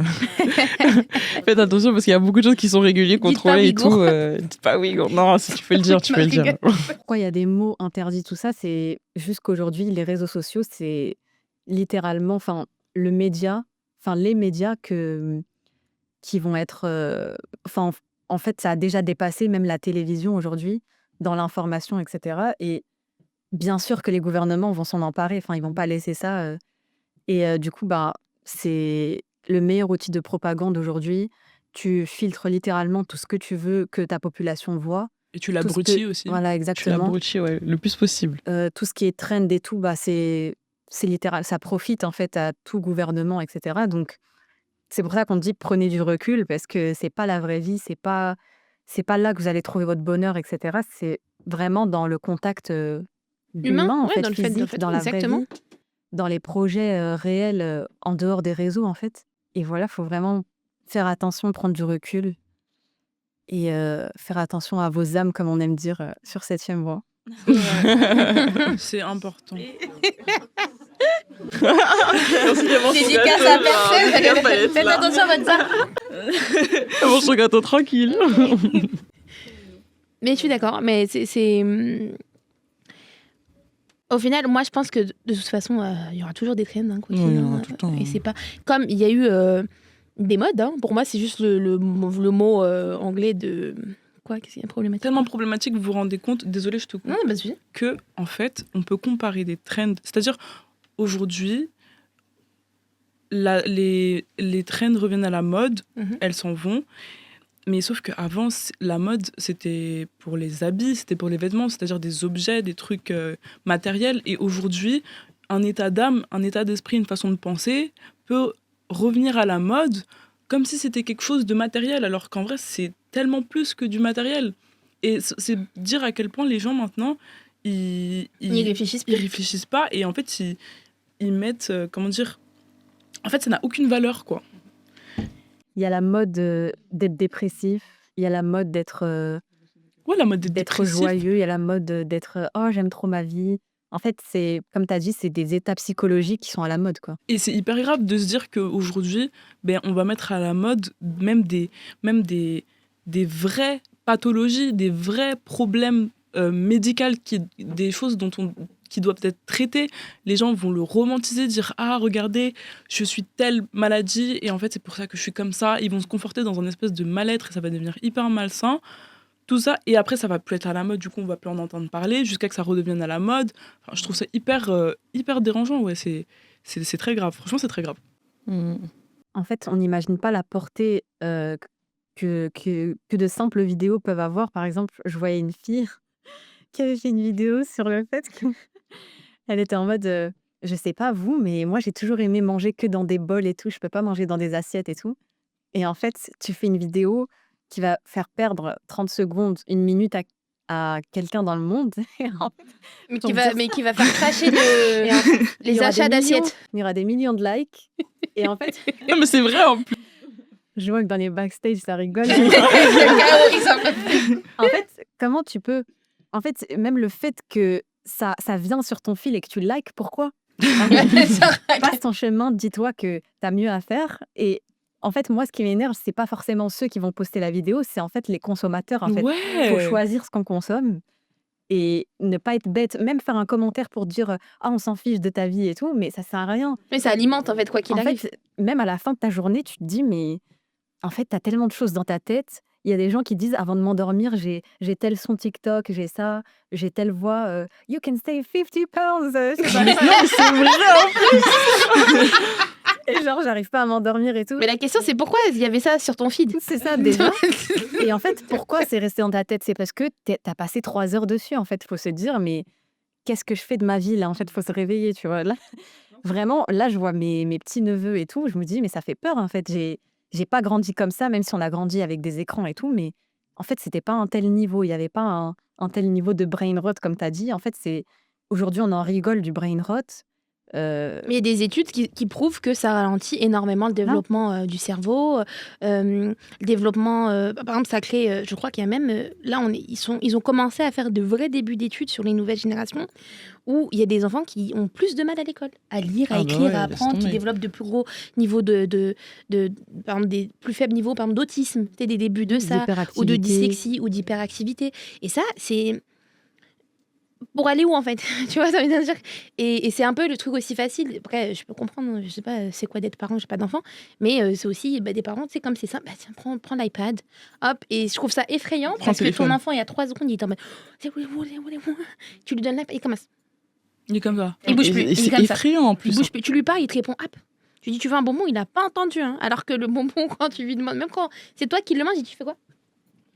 Faites attention parce qu'il y a beaucoup de choses qui sont régulées, contrôlées et tout. Ouïghour. Dites pas Ouïghour. Non, si tu peux le dire, tu Non, peux le je dire. Pourquoi il y a des mots interdits, tout ça, c'est juste qu'aujourd'hui, les réseaux sociaux, c'est littéralement, les médias qui vont être, en fait, ça a déjà dépassé même la télévision aujourd'hui dans l'information, etc. Et bien sûr que les gouvernements vont s'en emparer. Ils vont pas laisser ça. Et du coup, c'est le meilleur outil de propagande aujourd'hui. Tu filtres littéralement tout ce que tu veux que ta population voit. Et tu Tout ce que... l'abrutis aussi. Voilà, Tu exactement. l'abrutis, ouais, le plus possible. Tout ce qui est trend et tout, bah, c'est littéral. Ça profite en fait à tout gouvernement, etc. Donc, c'est pour ça qu'on dit prenez du recul parce que c'est pas la vraie vie, c'est pas là que vous allez trouver votre bonheur, etc. C'est vraiment dans le contact Humain, humain, en ouais, fait, dans le fait, physique, dans la vraie exactement. vie, dans les projets réels en dehors des réseaux, en fait. Et voilà, faut vraiment faire attention, prendre du recul et faire attention à vos âmes, comme on aime dire sur 7e voie. C'est important. Dédicace à personne. Faites attention à votre ça. Mange ton gâteau tranquille. Mais je suis d'accord. Mais c'est au final, moi, je pense que de toute façon, il y aura toujours des trends, quoi qu'il Oui, il y en en aura a. tout le temps. Et c'est pas comme il y a eu des modes. Pour moi, c'est juste le mot anglais de quoi. Qu'est-ce qu'il y a de problématique? Tellement problématique, vous vous rendez compte, désolé, je te coupe, Non, bah, vas-y. que en fait, on peut comparer des trends. C'est-à-dire, aujourd'hui, les trends reviennent à la mode, elles s'en vont. Mais sauf qu'avant, la mode, c'était pour les habits, c'était pour les vêtements, c'est-à-dire des objets, des trucs matériels. Et aujourd'hui, un état d'âme, un état d'esprit, une façon de penser peut revenir à la mode comme si c'était quelque chose de matériel, alors qu'en vrai, c'est tellement plus que du matériel. Et c'est dire à quel point les gens, maintenant, ils réfléchissent plus. ils réfléchissent pas. Et en fait, ils mettent, comment dire... En fait, ça n'a aucune valeur, quoi. Il y a la mode d'être dépressif, il y a la mode d'être Ouais, la mode d'être d'être dépressif. joyeux, il y a la mode d'être oh, j'aime trop ma vie. En fait, c'est comme tu as dit, c'est des états psychologiques qui sont à la mode, quoi. Et c'est hyper grave de se dire qu'aujourd'hui, on va mettre à la mode même des vraies pathologies, des vrais problèmes médicaux, des choses qui doivent être traitées. Les gens vont le romantiser, dire « Ah, regardez, je suis telle maladie, et en fait, c'est pour ça que je suis comme ça. » Ils vont se conforter dans un espèce de mal-être, et ça va devenir hyper malsain. Tout ça, et après, ça va plus être à la mode, du coup, on va plus en entendre parler, jusqu'à que ça redevienne à la mode. Enfin, je trouve ça hyper dérangeant, ouais, c'est très grave. Franchement, c'est très grave. En fait, on n'imagine pas la portée que de simples vidéos peuvent avoir. Par exemple, je voyais une fille qui avait fait une vidéo sur le fait qu'elle était en mode je sais pas vous, mais moi j'ai toujours aimé manger que dans des bols et tout, je peux pas manger dans des assiettes et tout. Et en fait, tu fais une vidéo qui va faire perdre 30 secondes, 1 minute à quelqu'un dans le monde. Et en fait, Mais qui va faire cracher il y les aura achats des millions, d'assiettes. il y aura des millions de likes. Et en fait, Non, mais c'est vrai en plus. je vois que dans les backstage, ça rigole. Le En fait, comment tu peux... En fait, même le fait que ça vient sur ton fil et que tu le likes, pourquoi? Passe ton chemin, dis-toi que t'as mieux à faire. Et en fait, moi, ce qui m'énerve, c'est pas forcément ceux qui vont poster la vidéo, c'est en fait les consommateurs. En fait, faut Ouais. choisir ce qu'on consomme et ne pas être bête. Même faire un commentaire pour dire ah, on s'en fiche de ta vie et tout, mais ça sert à rien. Mais ça alimente, en fait, quoi qu'il En arrive. fait, même à la fin de ta journée, tu te dis mais en fait, t'as tellement de choses dans ta tête. Il y a des gens qui disent avant de m'endormir, j'ai tel son TikTok, j'ai ça, j'ai telle voix. You can save 50 pounds. Je sais pas. Non, c'est vrai. Et genre, j'arrive pas à m'endormir et tout. Mais la question, c'est pourquoi il y avait ça sur ton feed? C'est ça déjà. Et en fait, pourquoi c'est resté dans ta tête? C'est parce que t'as passé 3 heures dessus. En fait, faut se dire, mais qu'est-ce que je fais de ma vie là? En fait, faut se réveiller, tu vois. Là, vraiment, là, je vois mes petits neveux et tout. Je me dis, mais ça fait peur. En fait, j'ai pas grandi comme ça, même si on a grandi avec des écrans et tout. Mais en fait, c'était pas un tel niveau. Il y avait pas un tel niveau de brain rot comme t'as dit. En fait, c'est aujourd'hui, on en rigole du brain rot. Mais il y a des études qui prouvent que ça ralentit énormément le développement du cerveau. Le développement, par exemple, ça crée, je crois qu'il y a même, là, ils ont commencé à faire de vrais débuts d'études sur les nouvelles générations où il y a des enfants qui ont plus de mal à l'école, à lire, à Ah bah écrire, ouais, à laisse apprendre, qui tomber. développent de plus gros niveaux par exemple, des plus faibles niveaux, par exemple, d'autisme, des débuts de ça, ou de dyslexie, ou d'hyperactivité. Et ça, c'est... Pour aller où en fait? Tu vois, ça veut dire. Et c'est un peu le truc aussi facile. Après, je peux comprendre, je sais pas c'est quoi d'être parent, j'ai pas d'enfant, mais c'est aussi des parents, tu sais, comme c'est ça, bah tiens, prends l'iPad, hop, et je trouve ça effrayant Prends parce le que ton téléphone. enfant, il y a 3 secondes, il est en mode. Tu lui donnes l'iPad, il commence. Il est comme ça. Il bouge Et plus, il est c'est comme ça. effrayant en Il plus. bouge plus. Tu lui parles, il te répond, hop. Tu dis, tu veux un bonbon, il n'a pas entendu. Hein. Alors que le bonbon, quand tu lui demandes, même quand c'est toi qui le manges, il dit, tu fais quoi?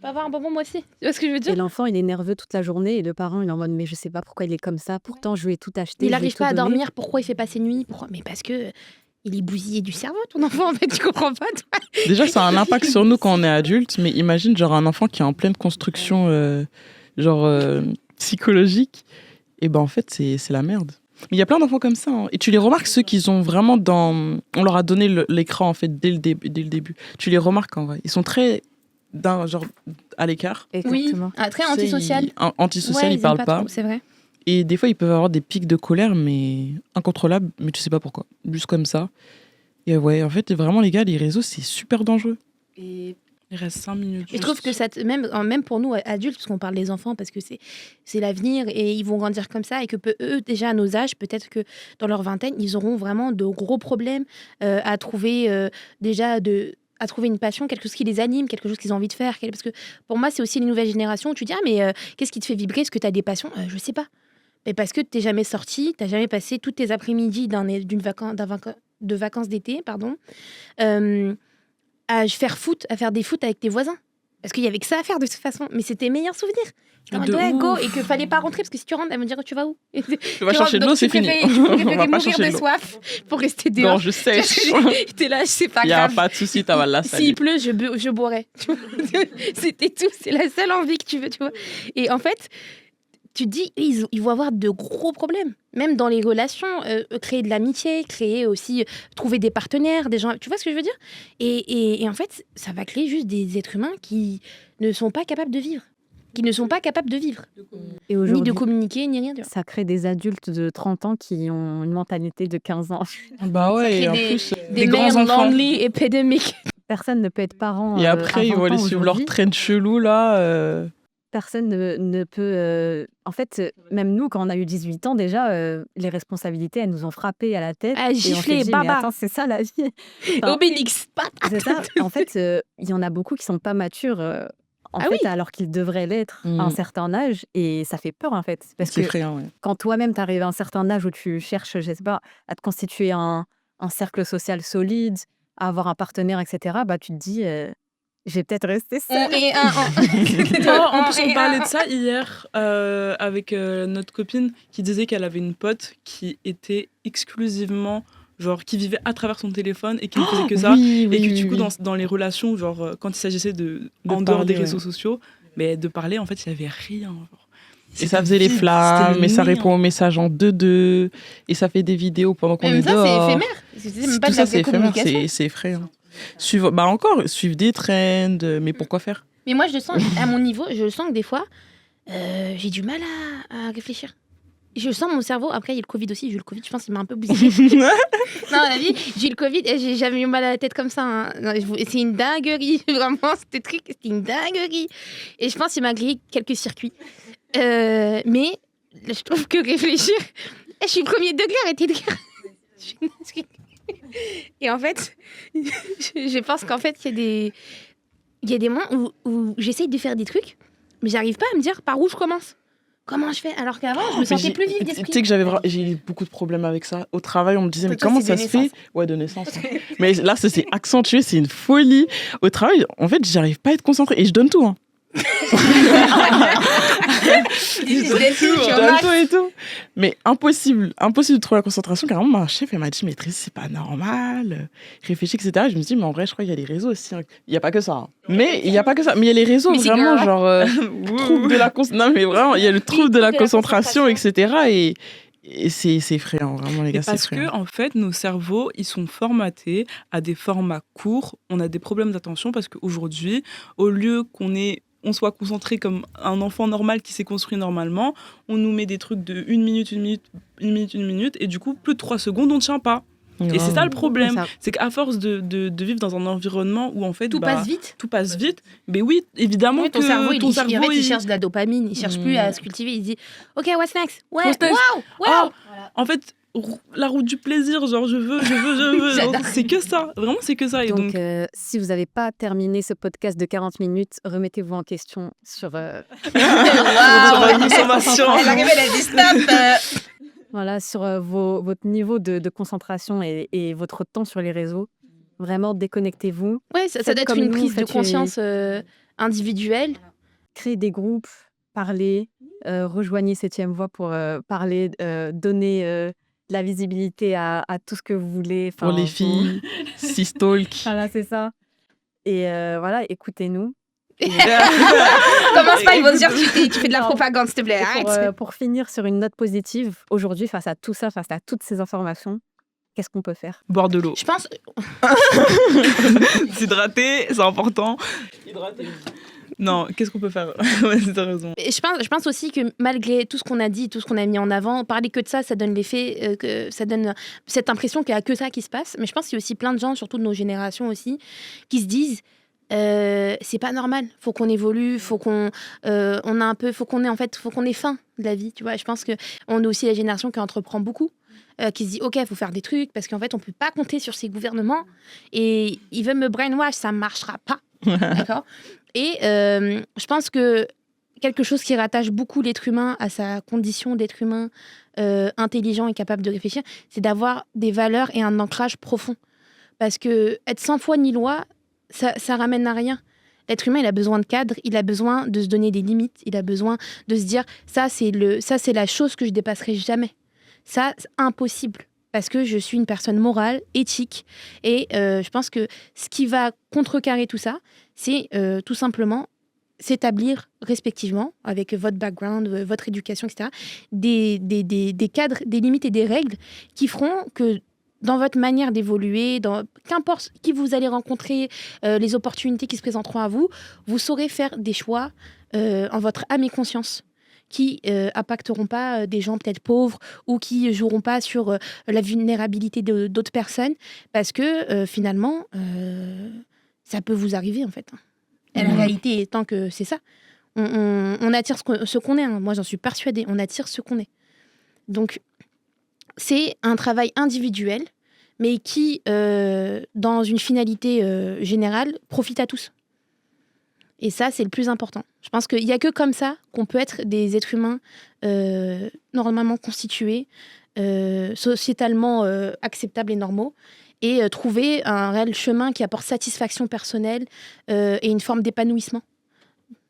Pas avoir un bonbon, moi aussi. Tu vois ce que je veux Et dire? l'enfant, il est nerveux toute la journée et le parent, il est en mode mais je sais pas pourquoi il est comme ça. Pourtant, je lui ai tout acheté, Il je lui ai n'arrive tout pas à donné. dormir. Pourquoi il fait pas ses nuits? Pourquoi? Mais parce que il est bousillé du cerveau, ton enfant, en fait. Tu comprends pas, toi? Déjà, ça a un impact sur nous quand on est adulte, mais imagine genre un enfant qui est en pleine construction genre psychologique, et ben en fait, c'est la merde. Mais il y a plein d'enfants comme ça. Hein. Et tu les remarques, ceux qui ont vraiment dans... On leur a donné l'écran, en fait, dès le début. Tu les remarques, en vrai. Ils sont très, genre, à l'écart. Oui, Exactement. très Tu sais, antisocial. Antisocial, Ouais, ils aiment parlent pas. trop, c'est vrai. Et des fois, ils peuvent avoir des pics de colère, mais incontrôlables, mais tu sais pas pourquoi. Juste comme ça. Et ouais, en fait, vraiment, les gars, les réseaux, c'est super dangereux. Il reste 5 minutes. Je trouve que ça, même pour nous adultes, parce qu'on parle des enfants, parce que c'est l'avenir et ils vont grandir comme ça et que eux, déjà à nos âges, peut-être que dans leur vingtaine, ils auront vraiment de gros problèmes à trouver à trouver une passion, quelque chose qui les anime, quelque chose qu'ils ont envie de faire. Parce que pour moi, c'est aussi les nouvelles générations où tu dis, ah mais qu'est-ce qui te fait vibrer? Est-ce que tu as des passions? Je sais pas. Mais parce que tu n'es jamais sorti, tu n'as jamais passé toutes tes après-midi de vacances d'été, pardon, à faire des foot avec tes voisins. Parce qu'il y avait que ça à faire de toute façon. Mais c'était mes meilleurs souvenirs. De Ouais, go. ouf. Et qu'il fallait pas rentrer parce que si tu rentres, elle me dire tu vas où? Tu vas chercher de l'eau, c'est fini. Tu On va préférais pas mourir chercher de de l'eau. soif pour rester dehors. Non, je sèche. T'es là, c'est pas Il n'y a grave. pas de souci, t'as la S'il salut. pleut, je boirais. Tu vois. C'était tout. C'est la seule envie que tu veux, tu vois. Et en fait, tu te dis, ils vont avoir de gros problèmes. Même dans les relations, créer de l'amitié, créer aussi, trouver des partenaires, des gens. Tu vois ce que je veux dire? Et en fait, ça va créer juste des êtres humains qui ne sont pas capables de vivre. Qui ne sont pas capables de vivre. Et Ni de aujourd'hui, communiquer, ni rien. Tu vois. ça crée des adultes de 30 ans qui ont une mentalité de 15 ans. Bah ouais, crée et en des- plus... Des grands mères enfants. lonely épidémiques. Personne ne peut être parent Et à après, ils 20 vont aller ans suivre leur aujourd'hui. traîne chelou, là. Personne ne peut... En fait, même nous, quand on a eu 18 ans, déjà, les responsabilités, elles nous ont frappé à la tête. Ah, Et on s'est gifler, dit, mais baba. attends, c'est ça la vie. Enfin, Obélix. c'est ça. En fait, il y en a beaucoup qui sont pas matures, Ah fait, oui. alors qu'ils devraient l'être à un certain âge. Et ça fait peur, en fait. Parce C'est que effrayant, ouais. quand toi-même, tu arrives à un certain âge où tu cherches, je sais pas, à te constituer un cercle social solide, à avoir un partenaire, etc., bah, tu te dis, je vais peut-être rester seule. En plus, on parlait de ça hier avec notre copine qui disait qu'elle avait une pote qui était exclusivement, genre, qui vivait à travers son téléphone et qui ne faisait que ça. Oui, Et que oui, du coup, oui. dans les relations, genre, quand il s'agissait De en dehors des parler, réseaux ouais. sociaux, mais de parler, en fait, il n'y avait rien. Genre. Et ça faisait les vide, flammes, c'était mais ça néant. répond aux messages en 2-2, et ça fait des vidéos pendant qu'on Même est ça, dehors. c'est éphémère. C'est même pas Tout de la ça, c'est vraie éphémère, communication. c'est effrayant. Suivre des trends, mais pourquoi faire? Mais moi, je le sens, à mon niveau, je le sens que des fois, j'ai du mal à réfléchir. Je sens mon cerveau, après il y a le Covid aussi, j'ai eu le Covid, je pense qu'il m'a un peu bousillé. Non, la vie, j'ai eu le Covid et j'ai jamais eu mal à la tête comme ça. Hein. Non, c'est une dinguerie, vraiment, c'était truc, c'était une dinguerie. Et je pense qu'il m'a grillé quelques circuits. Mais je trouve que réfléchir, je suis premier degré, arrêtez de rire. Et en fait, je pense qu'en fait, il y a des moments où j'essaye de faire des trucs, mais j'arrive pas à me dire par où je commence. Comment je fais? Alors qu'avant, je me sentais plus vive Tu d'esprit. sais que j'ai eu beaucoup de problèmes avec ça. Au travail, on me disait, mais Toi, comment c'est ça de se fait? naissance. Ouais, de naissance. Hein. Mais là, ça s'est accentué, c'est une folie. Au travail, en fait, j'arrive pas à être concentrée. Et je donne tout. Hein. Je donne tout et tout. Mais impossible de trouver la concentration. Carrément, ma chef, elle m'a dit, maîtrise, c'est pas normal. Réfléchis, etc. Et je me dis, mais en vrai, je crois qu'il y a les réseaux aussi. Hein. Il n'y a pas que ça. Hein. Mais il n'y a pas que ça. Mais il y a les réseaux, Mais c'est vraiment, girl. genre, trouble de la concentration. Non, mais vraiment, il y a le trouble de la concentration, etc. Et c'est effrayant, vraiment, les gars, c'est Parce effrayant. que, en fait, nos cerveaux, ils sont formatés à des formats courts. On a des problèmes d'attention parce qu'aujourd'hui, au lieu on soit concentré comme un enfant normal qui s'est construit normalement, on nous met des trucs de 1 minute, et du coup, plus de 3 secondes, on ne tient pas. Et c'est ça le problème. C'est ça. C'est qu'à force de vivre dans un environnement où, en fait, Tout passe vite. tout passe vite, mais oui, évidemment Oui, que ton cerveau, ton cerveau, en fait, il cherche de la dopamine. Il cherche plus à se cultiver. Il dit, OK, what's next? Ouais, What's next? wow. Ah, en fait, la route du plaisir, genre je veux. Genre, c'est que ça. Vraiment, c'est que ça. Et Donc, donc, si vous n'avez pas terminé ce podcast de 40 minutes, remettez-vous en question sur... sur la consommation. Elle arrive, elle a dit stop. Voilà, sur votre niveau de concentration et votre temps sur les réseaux. Vraiment, déconnectez-vous. Ouais, ça Faites doit être comme une nous, prise de conscience individuelle. créez des groupes, parlez, rejoignez Septième Voix pour parler, donner de la visibilité à tout ce que vous voulez. Pour les Enfin, filles, Sistalk. Voilà, c'est ça. Et voilà, écoutez-nous. Et Commence pas, ils vont te dire tu fais de la Non. propagande, s'il te plaît. Et Arrête. pour finir sur une note positive, aujourd'hui, face à tout ça, face à toutes ces informations, qu'est-ce qu'on peut faire? Boire de l'eau. Je pense, S'hydrater, c'est important. Non, qu'est-ce qu'on peut faire? Ouais, t'as raison. et je pense aussi que malgré tout ce qu'on a dit, tout ce qu'on a mis en avant, parler que de ça, ça donne l'effet, que ça donne cette impression qu'il n'y a que ça qui se passe. Mais je pense qu'il y a aussi plein de gens, surtout de nos générations aussi, qui se disent c'est pas normal, faut qu'on évolue, faut qu'on on a un peu, faut qu'on ait faim de la vie, tu vois. Je pense que on est aussi la génération qui entreprend beaucoup, qui se dit ok, faut faire des trucs parce qu'en fait on peut pas compter sur ces gouvernements et ils veulent me brainwash, ça marchera pas, d'accord. Et je pense que quelque chose qui rattache beaucoup l'être humain à sa condition d'être humain intelligent et capable de réfléchir, c'est d'avoir des valeurs et un ancrage profond. Parce que être sans foi ni loi, ça ramène à rien. L'être humain, il a besoin de cadre, il a besoin de se donner des limites, il a besoin de se dire ça c'est la chose que je dépasserai jamais. Ça, c'est impossible. Parce que je suis une personne morale, éthique. Et je pense que ce qui va contrecarrer tout ça, c'est tout simplement s'établir respectivement, avec votre background, votre éducation, etc., des cadres, des limites et des règles qui feront que dans votre manière d'évoluer, qu'importe qui vous allez rencontrer, les opportunités qui se présenteront à vous, vous saurez faire des choix en votre âme et conscience qui impacteront pas des gens peut-être pauvres ou qui joueront pas sur la vulnérabilité d'autres personnes parce que finalement, ça peut vous arriver en fait. Et la réalité étant que c'est ça. On attire ce qu'on est. Hein. Moi, j'en suis persuadée. On attire ce qu'on est. Donc, c'est un travail individuel, mais qui, dans une finalité générale, profite à tous. Et ça, c'est le plus important. Je pense qu'il n'y a que comme ça qu'on peut être des êtres humains normalement constitués, sociétalement acceptables et normaux, et trouver un réel chemin qui apporte satisfaction personnelle et une forme d'épanouissement.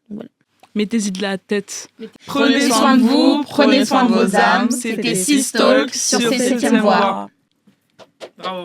Voilà. Mettez-y de la tête. Prenez soin de vous, prenez soin de vos âmes. C'était Sistalk sur Septième Voix. Bravo.